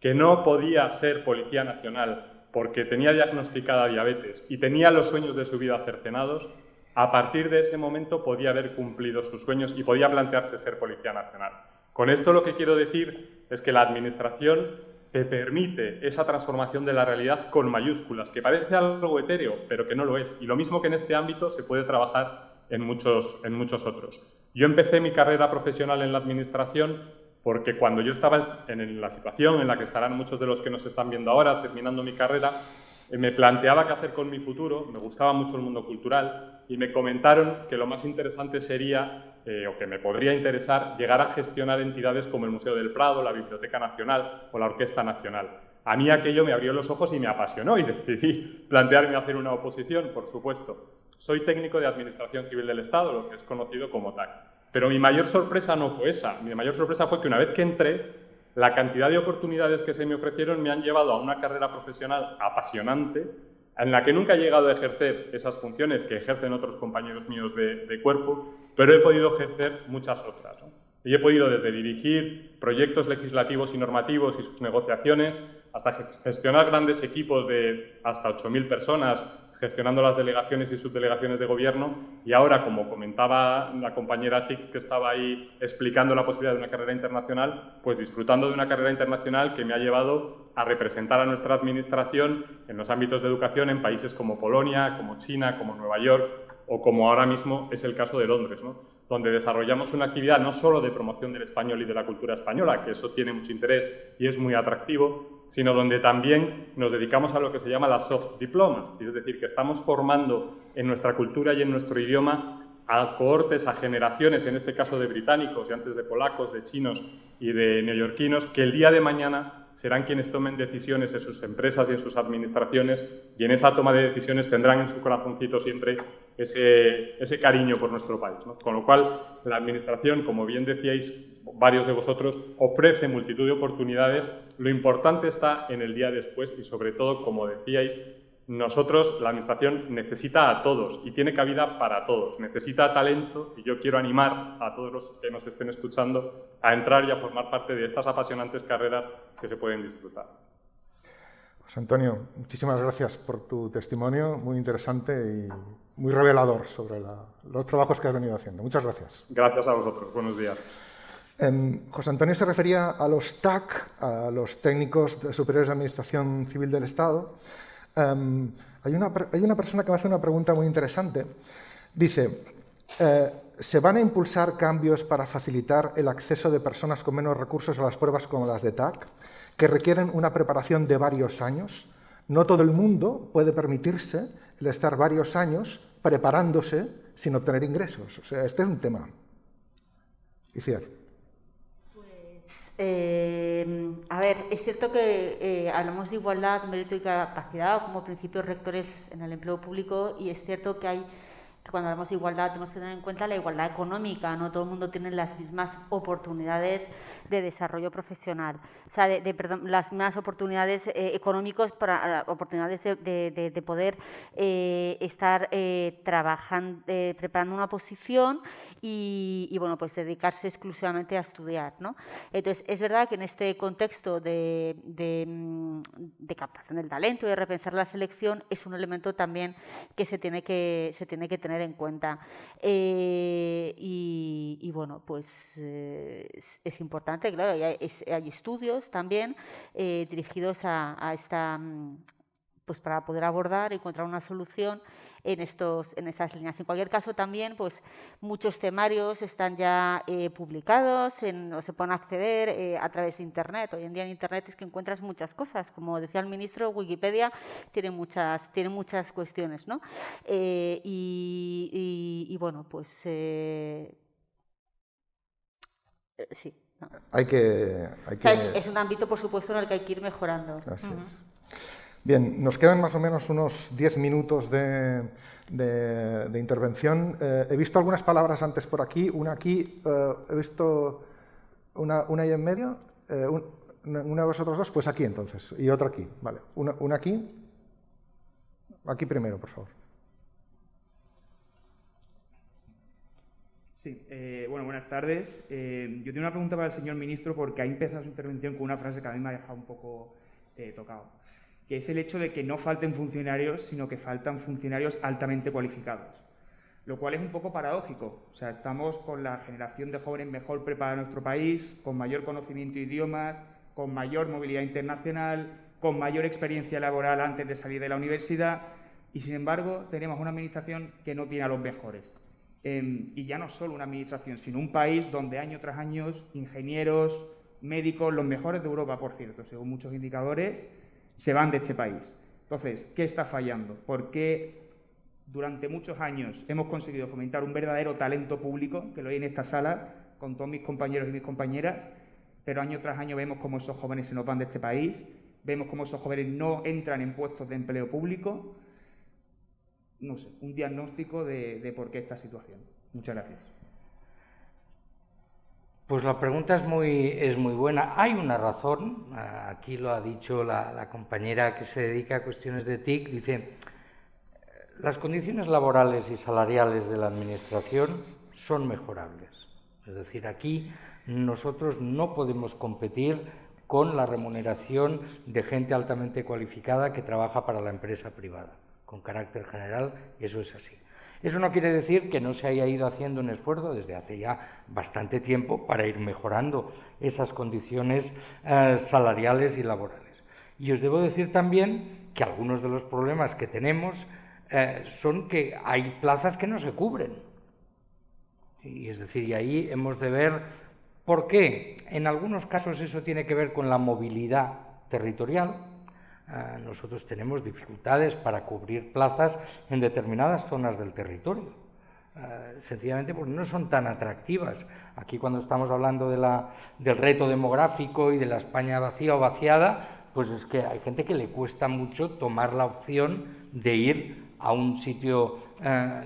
que no podía ser policía nacional porque tenía diagnosticada diabetes y tenía los sueños de su vida cercenados. A partir de ese momento podía haber cumplido sus sueños y podía plantearse ser policía nacional. Con esto lo que quiero decir es que la administración te permite esa transformación de la realidad con mayúsculas, que parece algo etéreo, pero que no lo es. Y lo mismo que en este ámbito se puede trabajar en muchos otros. Yo empecé mi carrera profesional en la administración porque cuando yo estaba en la situación en la que estarán muchos de los que nos están viendo ahora, terminando mi carrera, me planteaba qué hacer con mi futuro, me gustaba mucho el mundo cultural y me comentaron que lo más interesante sería, o que me podría interesar, llegar a gestionar entidades como el Museo del Prado, la Biblioteca Nacional o la Orquesta Nacional. A mí aquello me abrió los ojos y me apasionó y decidí plantearme hacer una oposición, por supuesto. Soy técnico de Administración Civil del Estado, lo que es conocido como TAC. Pero mi mayor sorpresa no fue esa. Mi mayor sorpresa fue que una vez que entré, la cantidad de oportunidades que se me ofrecieron me han llevado a una carrera profesional apasionante, en la que nunca he llegado a ejercer esas funciones que ejercen otros compañeros míos de cuerpo, pero he podido ejercer muchas otras, ¿no? Y he podido desde dirigir proyectos legislativos y normativos y sus negociaciones, hasta gestionar grandes equipos de hasta 8.000 personas, gestionando las delegaciones y subdelegaciones de gobierno, y ahora, como comentaba la compañera TIC que estaba ahí explicando la posibilidad de una carrera internacional, pues disfrutando de una carrera internacional que me ha llevado a representar a nuestra administración en los ámbitos de educación en países como Polonia, como China, como Nueva York, o como ahora mismo es el caso de Londres, ¿no? Donde desarrollamos una actividad no solo de promoción del español y de la cultura española, que eso tiene mucho interés y es muy atractivo, sino donde también nos dedicamos a lo que se llama las soft diplomas, es decir, que estamos formando en nuestra cultura y en nuestro idioma a cohortes, a generaciones, en este caso de británicos y antes de polacos, de chinos y de neoyorquinos, que el día de mañana serán quienes tomen decisiones en sus empresas y en sus administraciones, y en esa toma de decisiones tendrán en su corazoncito siempre ese cariño por nuestro país, ¿no? Con lo cual, la administración, como bien decíais varios de vosotros, ofrece multitud de oportunidades. Lo importante está en el día después y, sobre todo, como decíais, nosotros, la administración, necesita a todos y tiene cabida para todos. Necesita talento y yo quiero animar a todos los que nos estén escuchando a entrar y a formar parte de estas apasionantes carreras que se pueden disfrutar. José Antonio, muchísimas gracias por tu testimonio, muy interesante y muy revelador sobre los trabajos que has venido haciendo. Muchas gracias. Gracias a vosotros. Buenos días. José Antonio se refería a los TAC, a los técnicos superiores de Administración Civil del Estado. Hay una persona que me hace una pregunta muy interesante. Dice, ¿Se van a impulsar cambios para facilitar el acceso de personas con menos recursos a las pruebas como las de TAC, que requieren una preparación de varios años? No todo el mundo puede permitirse el estar varios años preparándose sin obtener ingresos. O sea, este es un tema. Iciar. A ver, es cierto que hablamos de igualdad, mérito y capacidad como principios rectores en el empleo público, y es cierto que cuando hablamos de igualdad tenemos que tener en cuenta la igualdad económica. No todo el mundo tiene las mismas oportunidades de desarrollo profesional, o sea, las mismas oportunidades económicas, para oportunidades de poder estar trabajando, preparando una posición y bueno, pues dedicarse exclusivamente a estudiar, ¿no? Entonces, es verdad que en este contexto de captación del talento y de repensar la selección es un elemento también que se tiene que tener en cuenta. Y bueno, pues es importante, claro, hay estudios también dirigidos a esta, pues para poder abordar y encontrar una solución en estas líneas. En cualquier caso, también, pues muchos temarios están ya publicados, o se pueden acceder a través de Internet. Hoy en día en Internet es que encuentras muchas cosas. Como decía el ministro, Wikipedia tiene muchas cuestiones, ¿no? Y bueno, pues sí. No. Es un ámbito, por supuesto, en el que hay que ir mejorando. Así es. Bien, nos quedan más o menos unos 10 minutos de intervención. He visto algunas palabras antes por aquí, una aquí, he visto una ahí en medio, una de vosotros dos, pues aquí entonces, y otra aquí, vale. Una aquí, aquí primero, por favor. Sí, bueno, buenas tardes. Yo tengo una pregunta para el señor ministro, porque ha empezado su intervención con una frase que a mí me ha dejado un poco tocado, que es el hecho de que no falten funcionarios, sino que faltan funcionarios altamente cualificados, lo cual es un poco paradójico. O sea, estamos con la generación de jóvenes mejor preparada en nuestro país, con mayor conocimiento de idiomas, con mayor movilidad internacional, con mayor experiencia laboral antes de salir de la universidad, y sin embargo tenemos una administración que no tiene a los mejores. Y ya no solo una administración, sino un país donde año tras año ingenieros, médicos, los mejores de Europa, por cierto, según muchos indicadores, se van de este país. Entonces, ¿qué está fallando? ¿Por qué durante muchos años hemos conseguido fomentar un verdadero talento público, que lo hay en esta sala, con todos mis compañeros y mis compañeras, pero año tras año vemos cómo esos jóvenes se nos van de este país, vemos cómo esos jóvenes no entran en puestos de empleo público? No sé, un diagnóstico de por qué esta situación. Muchas gracias. Pues la pregunta es muy buena. Hay una razón, aquí lo ha dicho la compañera que se dedica a cuestiones de TIC, dice, las condiciones laborales y salariales de la Administración son mejorables. Es decir, aquí nosotros no podemos competir con la remuneración de gente altamente cualificada que trabaja para la empresa privada, con carácter general, eso es así. Eso no quiere decir que no se haya ido haciendo un esfuerzo desde hace ya bastante tiempo para ir mejorando esas condiciones salariales y laborales. Y os debo decir también que algunos de los problemas que tenemos son que hay plazas que no se cubren. Y es decir, y ahí hemos de ver por qué. En algunos casos eso tiene que ver con la movilidad territorial. Nosotros tenemos dificultades para cubrir plazas en determinadas zonas del territorio, sencillamente porque no son tan atractivas. Aquí, cuando estamos hablando del reto demográfico y de la España vacía o vaciada, pues es que hay gente que le cuesta mucho tomar la opción de ir a un sitio,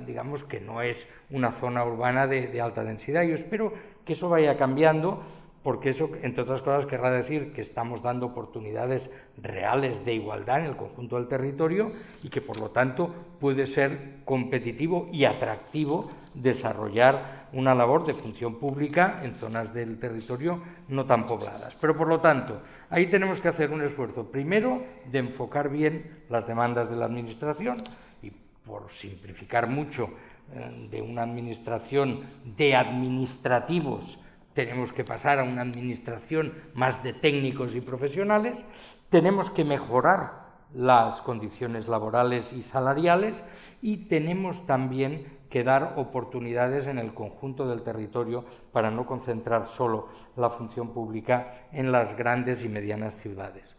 digamos, que no es una zona urbana de alta densidad. Yo espero que eso vaya cambiando, porque eso, entre otras cosas, querrá decir que estamos dando oportunidades reales de igualdad en el conjunto del territorio y que, por lo tanto, puede ser competitivo y atractivo desarrollar una labor de función pública en zonas del territorio no tan pobladas. Pero, por lo tanto, ahí tenemos que hacer un esfuerzo, primero, de enfocar bien las demandas de la Administración y, por simplificar mucho, de una Administración de administrativos, tenemos que pasar a una administración más de técnicos y profesionales, tenemos que mejorar las condiciones laborales y salariales y tenemos también que dar oportunidades en el conjunto del territorio para no concentrar solo la función pública en las grandes y medianas ciudades.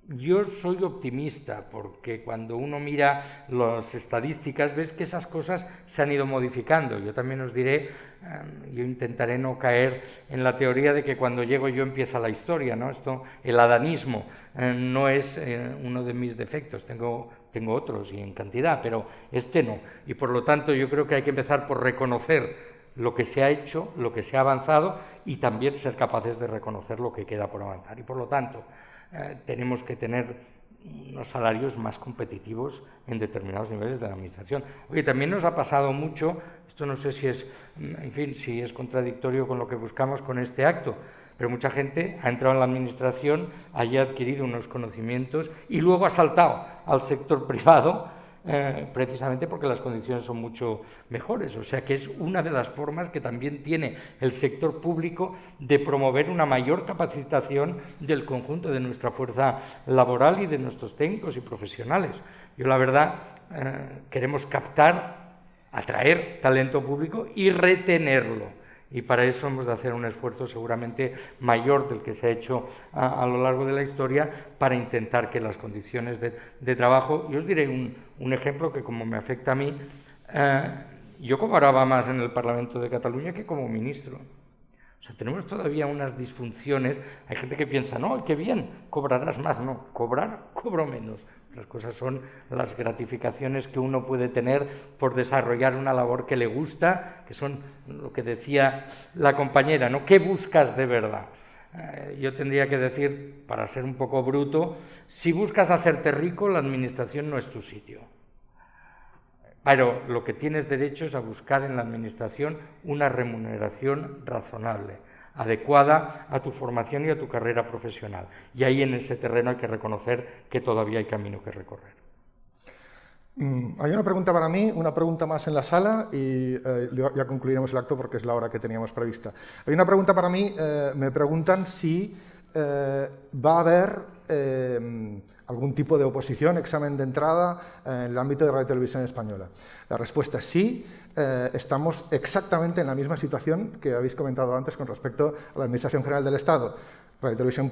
Yo soy optimista porque cuando uno mira las estadísticas ves que esas cosas se han ido modificando. Yo también os diré, yo intentaré no caer en la teoría de que cuando llego yo empieza la historia, ¿no? El adanismo no es uno de mis defectos, tengo otros y en cantidad, pero este no. Y por lo tanto yo creo que hay que empezar por reconocer lo que se ha hecho, lo que se ha avanzado y también ser capaces de reconocer lo que queda por avanzar. Y por lo tanto tenemos que tener unos salarios más competitivos en determinados niveles de la administración. Oye, también nos ha pasado mucho, esto no sé si es, en fin, si es contradictorio con lo que buscamos con este acto, pero mucha gente ha entrado en la administración, haya adquirido unos conocimientos y luego ha saltado al sector privado precisamente porque las condiciones son mucho mejores. O sea que es una de las formas que también tiene el sector público de promover una mayor capacitación del conjunto de nuestra fuerza laboral y de nuestros técnicos y profesionales. Yo la verdad queremos captar, atraer talento público y retenerlo. Y para eso hemos de hacer un esfuerzo seguramente mayor del que se ha hecho a lo largo de la historia para intentar que las condiciones de trabajo... Yo os diré un ejemplo que como me afecta a mí, yo cobraba más en el Parlamento de Cataluña que como ministro. O sea, tenemos todavía unas disfunciones. Hay gente que piensa, no, qué bien, cobrarás más. No, cobro menos. Las cosas son las gratificaciones que uno puede tener por desarrollar una labor que le gusta, que son lo que decía la compañera, ¿no? ¿Qué buscas de verdad? Yo tendría que decir, para ser un poco bruto, si buscas hacerte rico, la administración no es tu sitio. Pero lo que tienes derecho es a buscar en la administración una remuneración razonable, adecuada a tu formación y a tu carrera profesional. Y ahí en ese terreno hay que reconocer que todavía hay camino que recorrer. Hay una pregunta para mí, una pregunta más en la sala y ya concluiremos el acto porque es la hora que teníamos prevista. Hay una pregunta para mí, me preguntan si va a haber algún tipo de oposición, examen de entrada en el ámbito de Radio y Televisión Española. La respuesta es sí. Estamos exactamente en la misma situación que habéis comentado antes con respecto a la Administración General del Estado. Radio y Televisión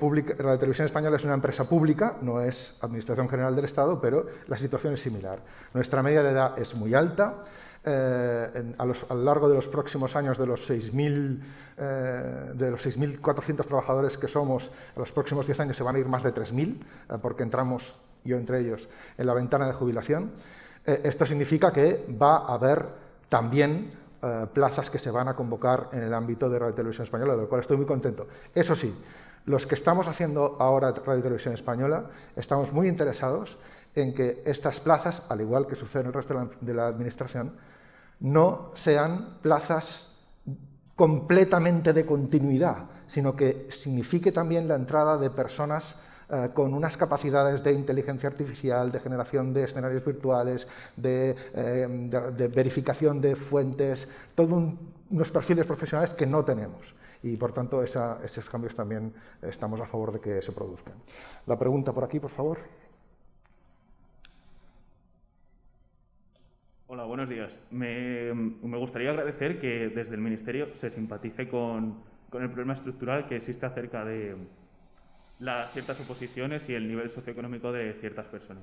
Española es una empresa pública, no es Administración General del Estado, pero la situación es similar. Nuestra media de edad es muy alta. A lo largo de los próximos años, de los 6.400 trabajadores que somos, a los próximos 10 años se van a ir más de 3.000, porque entramos, yo entre ellos, en la ventana de jubilación. Esto significa que va a haber también plazas que se van a convocar en el ámbito de Radio y Televisión Española, de lo cual estoy muy contento. Eso sí, los que estamos haciendo ahora Radio y Televisión Española estamos muy interesados en que estas plazas, al igual que sucede en el resto de la Administración, no sean plazas completamente de continuidad, sino que signifique también la entrada de personas con unas capacidades de inteligencia artificial, de generación de escenarios virtuales, de verificación de fuentes, todos unos perfiles profesionales que no tenemos. Y, por tanto, esos cambios también estamos a favor de que se produzcan. La pregunta por aquí, por favor. Hola, buenos días. Me gustaría agradecer que desde el Ministerio se simpatice con el problema estructural que existe acerca de ciertas oposiciones y el nivel socioeconómico de ciertas personas.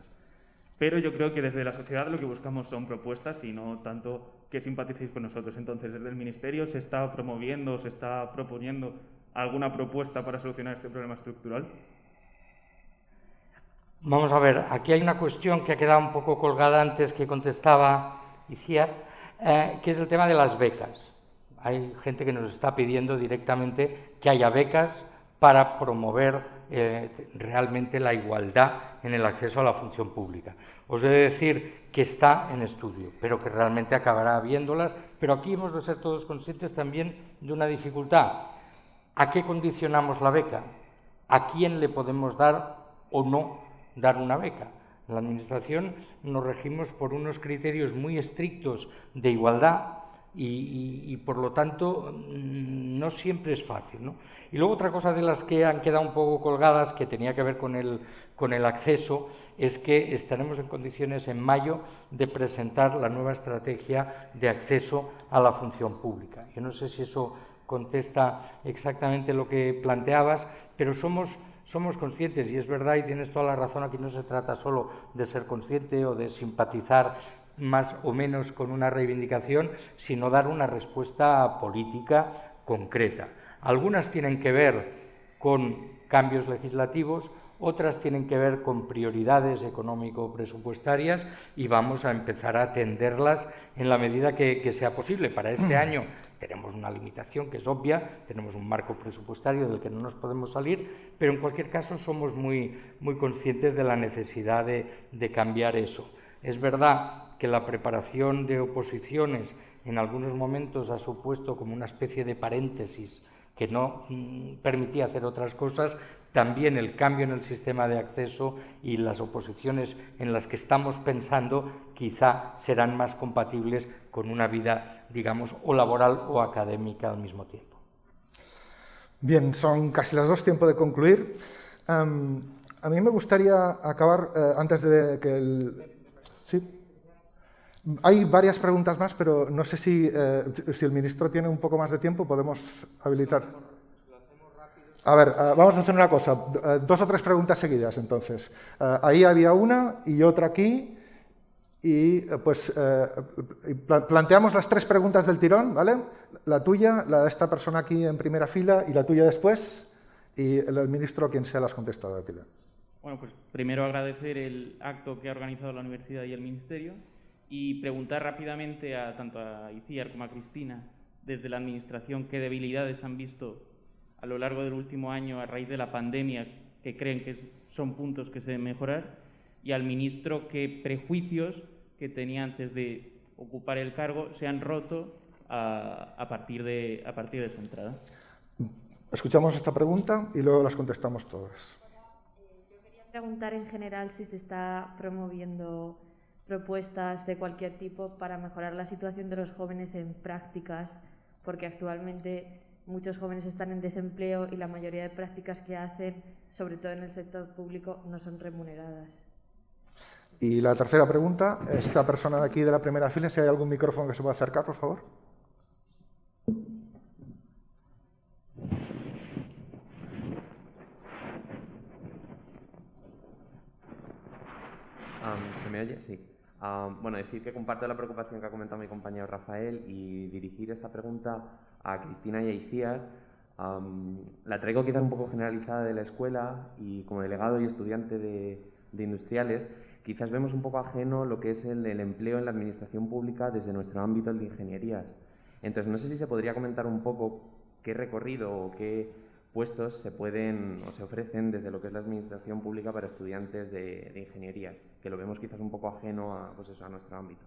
Pero yo creo que desde la sociedad lo que buscamos son propuestas y no tanto que simpaticéis con nosotros. Entonces, desde el Ministerio se está promoviendo, se está proponiendo alguna propuesta para solucionar este problema estructural. Vamos a ver, aquí hay una cuestión que ha quedado un poco colgada antes que contestaba Iciar, que es el tema de las becas. Hay gente que nos está pidiendo directamente que haya becas para promover realmente la igualdad en el acceso a la función pública. Os he de decir que está en estudio, pero que realmente acabará habiéndolas, pero aquí hemos de ser todos conscientes también de una dificultad. ¿A qué condicionamos la beca? ¿A quién le podemos dar o no dar una beca? En la Administración nos regimos por unos criterios muy estrictos de igualdad, y por lo tanto no siempre es fácil, ¿no? Y luego otra cosa de las que han quedado un poco colgadas, que tenía que ver con el acceso, es que estaremos en condiciones en mayo de presentar la nueva estrategia de acceso a la función pública. Yo no sé si eso contesta exactamente lo que planteabas, pero somos conscientes, y es verdad, y tienes toda la razón, aquí no se trata solo de ser consciente o de simpatizar más o menos con una reivindicación, sino dar una respuesta política concreta. Algunas tienen que ver con cambios legislativos, otras tienen que ver con prioridades económico-presupuestarias y vamos a empezar a atenderlas en la medida que sea posible. Para este año tenemos una limitación que es obvia, tenemos un marco presupuestario del que no nos podemos salir, pero en cualquier caso somos muy conscientes de la necesidad de cambiar eso. Es verdad que la preparación de oposiciones en algunos momentos ha supuesto como una especie de paréntesis que no permitía hacer otras cosas. También el cambio en el sistema de acceso y las oposiciones en las que estamos pensando quizá serán más compatibles con una vida, digamos, o laboral o académica al mismo tiempo. Bien, son casi las 2, tiempo de concluir. A mí me gustaría acabar antes de que el... ¿Sí? Hay varias preguntas más, pero no sé si el ministro tiene un poco más de tiempo, podemos habilitar. A ver, vamos a hacer una cosa, 2 o 3 preguntas seguidas, entonces. Ahí había una y otra aquí, y pues planteamos las 3 preguntas del tirón, ¿vale? La tuya, la de esta persona aquí en primera fila y la tuya después, y el ministro quien sea las contestado a ti. Bueno, pues primero agradecer el acto que ha organizado la universidad y el ministerio y preguntar rápidamente tanto a Itziar como a Cristina, desde la administración, qué debilidades han visto a lo largo del último año a raíz de la pandemia que creen que son puntos que se deben mejorar, y al ministro qué prejuicios que tenía antes de ocupar el cargo se han roto a partir de su entrada. Escuchamos esta pregunta y luego las contestamos todas. Yo quería preguntar en general si se está promoviendo propuestas de cualquier tipo para mejorar la situación de los jóvenes en prácticas, porque actualmente muchos jóvenes están en desempleo y la mayoría de prácticas que hacen, sobre todo en el sector público, no son remuneradas. Y la tercera pregunta, esta persona de aquí de la primera fila, si hay algún micrófono que se pueda acercar, por favor. ¿Se me oye? Sí. Bueno, decir que comparto la preocupación que ha comentado mi compañero Rafael y dirigir esta pregunta a Cristina y a Itziar. La traigo quizás un poco generalizada de la escuela y como delegado y estudiante de industriales, quizás vemos un poco ajeno lo que es el empleo en la administración pública desde nuestro ámbito, el de ingenierías. Entonces, no sé si se podría comentar un poco qué recorrido o qué puestos se pueden o se ofrecen desde lo que es la administración pública para estudiantes de ingenierías, que lo vemos quizás un poco ajeno a, pues eso, a nuestro ámbito.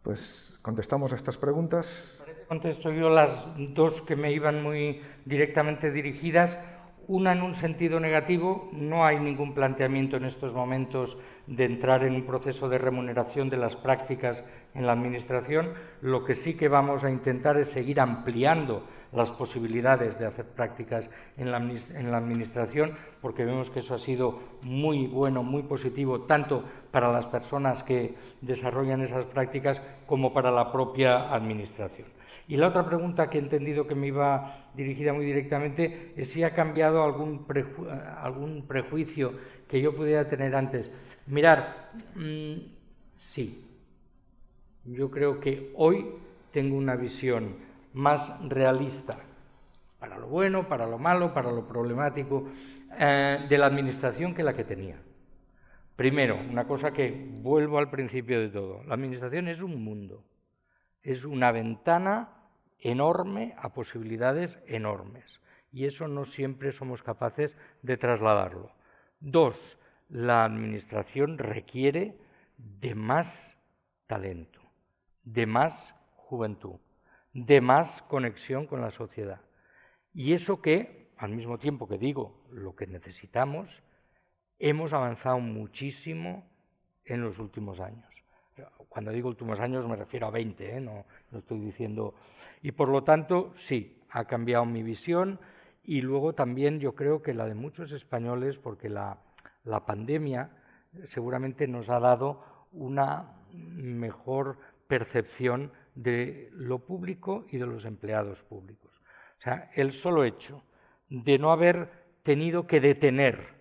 Pues contestamos a estas preguntas. Contesto yo las 2 que me iban muy directamente dirigidas. Una en un sentido negativo, no hay ningún planteamiento en estos momentos de entrar en un proceso de remuneración de las prácticas en la Administración. Lo que sí que vamos a intentar es seguir ampliando las posibilidades de hacer prácticas en la Administración, porque vemos que eso ha sido muy bueno, muy positivo, tanto para las personas que desarrollan esas prácticas como para la propia Administración. Y la otra pregunta que he entendido que me iba dirigida muy directamente es si ha cambiado algún prejuicio que yo pudiera tener antes. Mirar, sí. Yo creo que hoy tengo una visión más realista, para lo bueno, para lo malo, para lo problemático, de la Administración que la que tenía. Primero, una cosa que vuelvo al principio de todo. La Administración es un mundo. Es una ventana enorme a posibilidades enormes y eso no siempre somos capaces de trasladarlo. 2, la Administración requiere de más talento, de más juventud, de más conexión con la sociedad. Y eso que, al mismo tiempo que digo lo que necesitamos, hemos avanzado muchísimo en los últimos años. Cuando digo últimos años me refiero a 20, no estoy diciendo... Y por lo tanto, sí, ha cambiado mi visión y luego también yo creo que la de muchos españoles, porque la pandemia seguramente nos ha dado una mejor percepción de lo público y de los empleados públicos. O sea, el solo hecho de no haber tenido que detener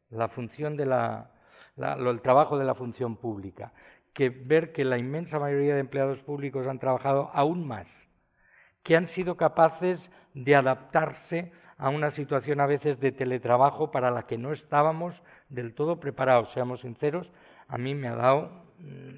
la función de el trabajo de la función pública, que ver que la inmensa mayoría de empleados públicos han trabajado aún más, que han sido capaces de adaptarse a una situación a veces de teletrabajo para la que no estábamos del todo preparados, seamos sinceros, a mí me ha dado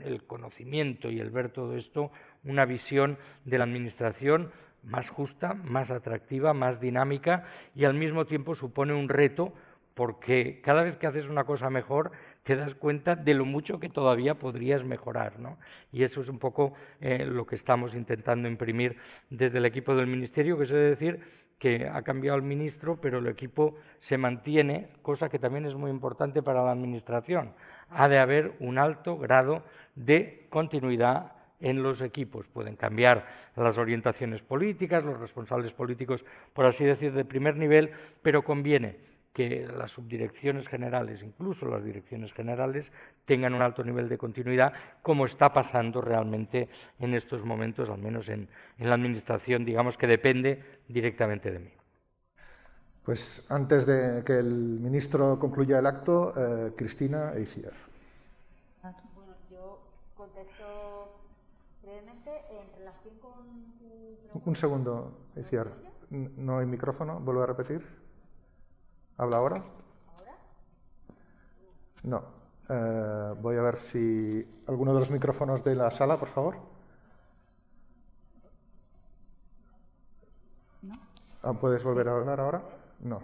el conocimiento y el ver todo esto una visión de la administración más justa, más atractiva, más dinámica y al mismo tiempo supone un reto porque cada vez que haces una cosa mejor te das cuenta de lo mucho que todavía podrías mejorar, ¿no? Y eso es un poco lo que estamos intentando imprimir desde el equipo del Ministerio, que se debe decir que ha cambiado el ministro, pero el equipo se mantiene, cosa que también es muy importante para la Administración. Ha de haber un alto grado de continuidad en los equipos. Pueden cambiar las orientaciones políticas, los responsables políticos, por así decir, de primer nivel, pero conviene que las subdirecciones generales, incluso las direcciones generales, tengan un alto nivel de continuidad, como está pasando realmente en estos momentos, al menos en la Administración, digamos, que depende directamente de mí. Pues antes de que el ministro concluya el acto, Cristina Eizier. Bueno, yo contesto brevemente en relación con... Un segundo, Eizier. No hay micrófono, vuelvo a repetir. ¿Habla ahora? ¿Ahora? No. Voy a ver si alguno de los micrófonos de la sala, por favor. ¿No? ¿Puedes volver a hablar ahora? No.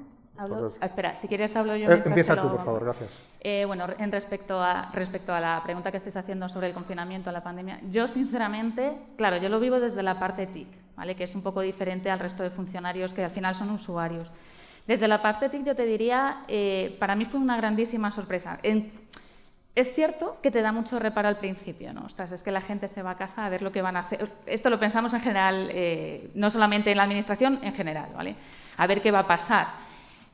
Espera, si quieres hablo yo. Empieza tú, por favor, gracias. Bueno, respecto a la pregunta que estáis haciendo sobre el confinamiento, la pandemia, yo sinceramente, claro, yo lo vivo desde la parte TIC, ¿vale? Que es un poco diferente al resto de funcionarios que al final son usuarios. Desde la parte TIC yo te diría, para mí fue una grandísima sorpresa. Es cierto que te da mucho reparo al principio, ¿no? Ostras, es que la gente se va a casa a ver lo que van a hacer. Esto lo pensamos en general, no solamente en la Administración, en general, ¿vale? A ver qué va a pasar.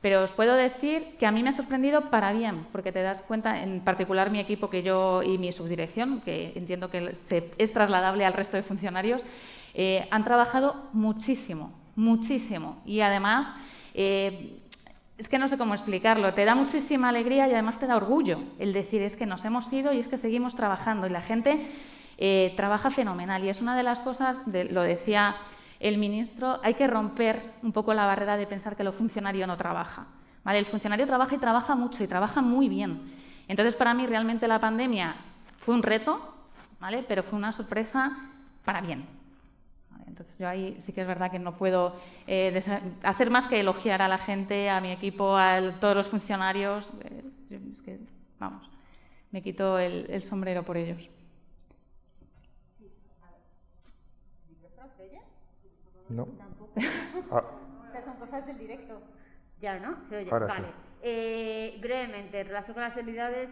Pero os puedo decir que a mí me ha sorprendido para bien, porque te das cuenta, en particular mi equipo que yo y mi subdirección, que entiendo que es trasladable al resto de funcionarios, han trabajado muchísimo, muchísimo. Y además... es que no sé cómo explicarlo, te da muchísima alegría y además te da orgullo el decir es que nos hemos ido y es que seguimos trabajando y la gente trabaja fenomenal y es una de las cosas, lo decía el ministro, hay que romper un poco la barrera de pensar que el funcionario no trabaja, ¿vale? El funcionario trabaja y trabaja mucho y trabaja muy bien. Entonces para mí realmente la pandemia fue un reto, ¿vale? Pero fue una sorpresa para bien. Entonces yo ahí sí que es verdad que no puedo hacer más que elogiar a la gente, a mi equipo, a todos los funcionarios. Es que, vamos, me quito el sombrero por ellos. No. Estas son cosas del directo. Ya, ¿no? ¿Se oye? Ahora vale. sí. Brevemente, en relación con las habilidades,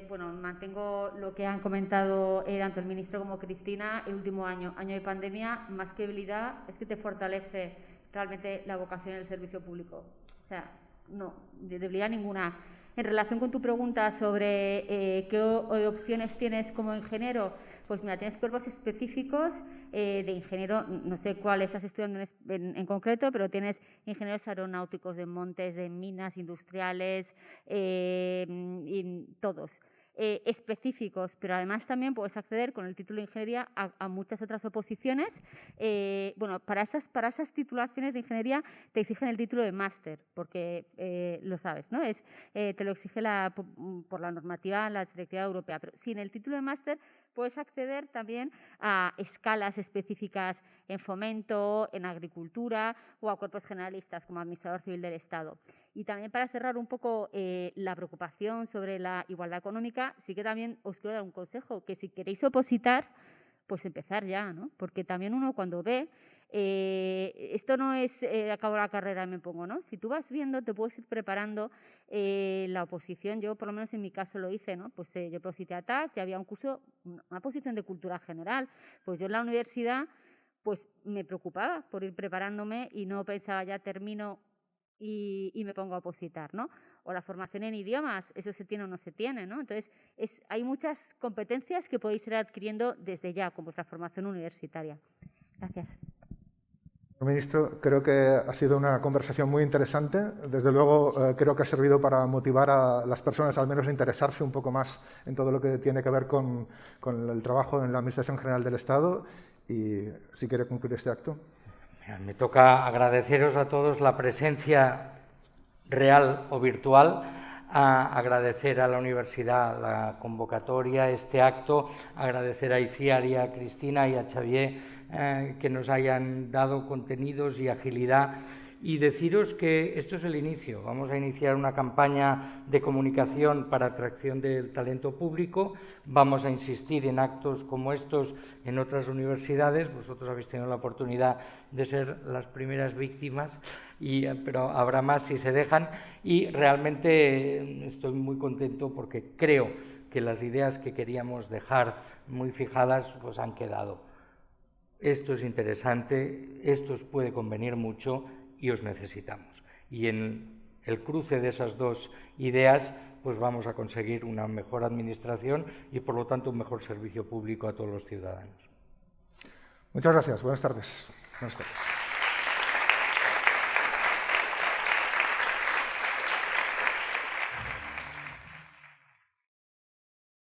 bueno, mantengo lo que han comentado tanto el ministro como Cristina. El último año de pandemia, más que habilidad, es que te fortalece realmente la vocación del servicio público. O sea, no, de debilidad ninguna. En relación con tu pregunta sobre qué opciones tienes como ingeniero, pues mira, tienes cuerpos específicos de ingeniero, no sé cuál estás estudiando en concreto, pero tienes ingenieros aeronáuticos de montes, de minas industriales, y todos. Específicos, pero además también puedes acceder con el título de ingeniería a muchas otras oposiciones. Bueno, para esas titulaciones de ingeniería te exigen el título de máster, porque lo sabes, ¿no? Te lo exige por la normativa, la directiva europea, pero sin el título de máster puedes acceder también a escalas específicas en fomento, en agricultura o a cuerpos generalistas como administrador civil del Estado. Y también para cerrar un poco la preocupación sobre la igualdad económica, sí que también os quiero dar un consejo, que si queréis opositar, pues empezar ya, ¿no? Porque también uno cuando ve Esto no es acabo la carrera y me pongo, ¿no? Si tú vas viendo, te puedes ir preparando la oposición. Yo, por lo menos en mi caso, lo hice, ¿no? Pues yo oposité a TAC, que había un curso, una oposición de cultura general. Pues yo en la universidad, pues me preocupaba por ir preparándome y no pensaba ya termino y me pongo a opositar, ¿no? O la formación en idiomas, eso se tiene o no se tiene, ¿no? Entonces, hay muchas competencias que podéis ir adquiriendo desde ya con vuestra formación universitaria. Gracias. Ministro, creo que ha sido una conversación muy interesante. Desde luego, creo que ha servido para motivar a las personas al menos a interesarse un poco más en todo lo que tiene que ver con el trabajo en la Administración General del Estado. Y si quiere concluir este acto. Me toca agradeceros a todos la presencia real o virtual, agradecer a la universidad la convocatoria, este acto, agradecer a Itziar y a Cristina y a Xavier que nos hayan dado contenidos y agilidad, y deciros que esto es el inicio. Vamos a iniciar una campaña de comunicación para atracción del talento público. Vamos a insistir en actos como estos en otras universidades. Vosotros habéis tenido la oportunidad de ser las primeras víctimas, pero habrá más si se dejan. Y realmente estoy muy contento porque creo que las ideas que queríamos dejar muy fijadas pues han quedado. Esto es interesante, esto os puede convenir mucho y os necesitamos. Y en el cruce de esas dos ideas, pues vamos a conseguir una mejor administración y, por lo tanto, un mejor servicio público a todos los ciudadanos. Muchas gracias. Buenas tardes. Buenas tardes.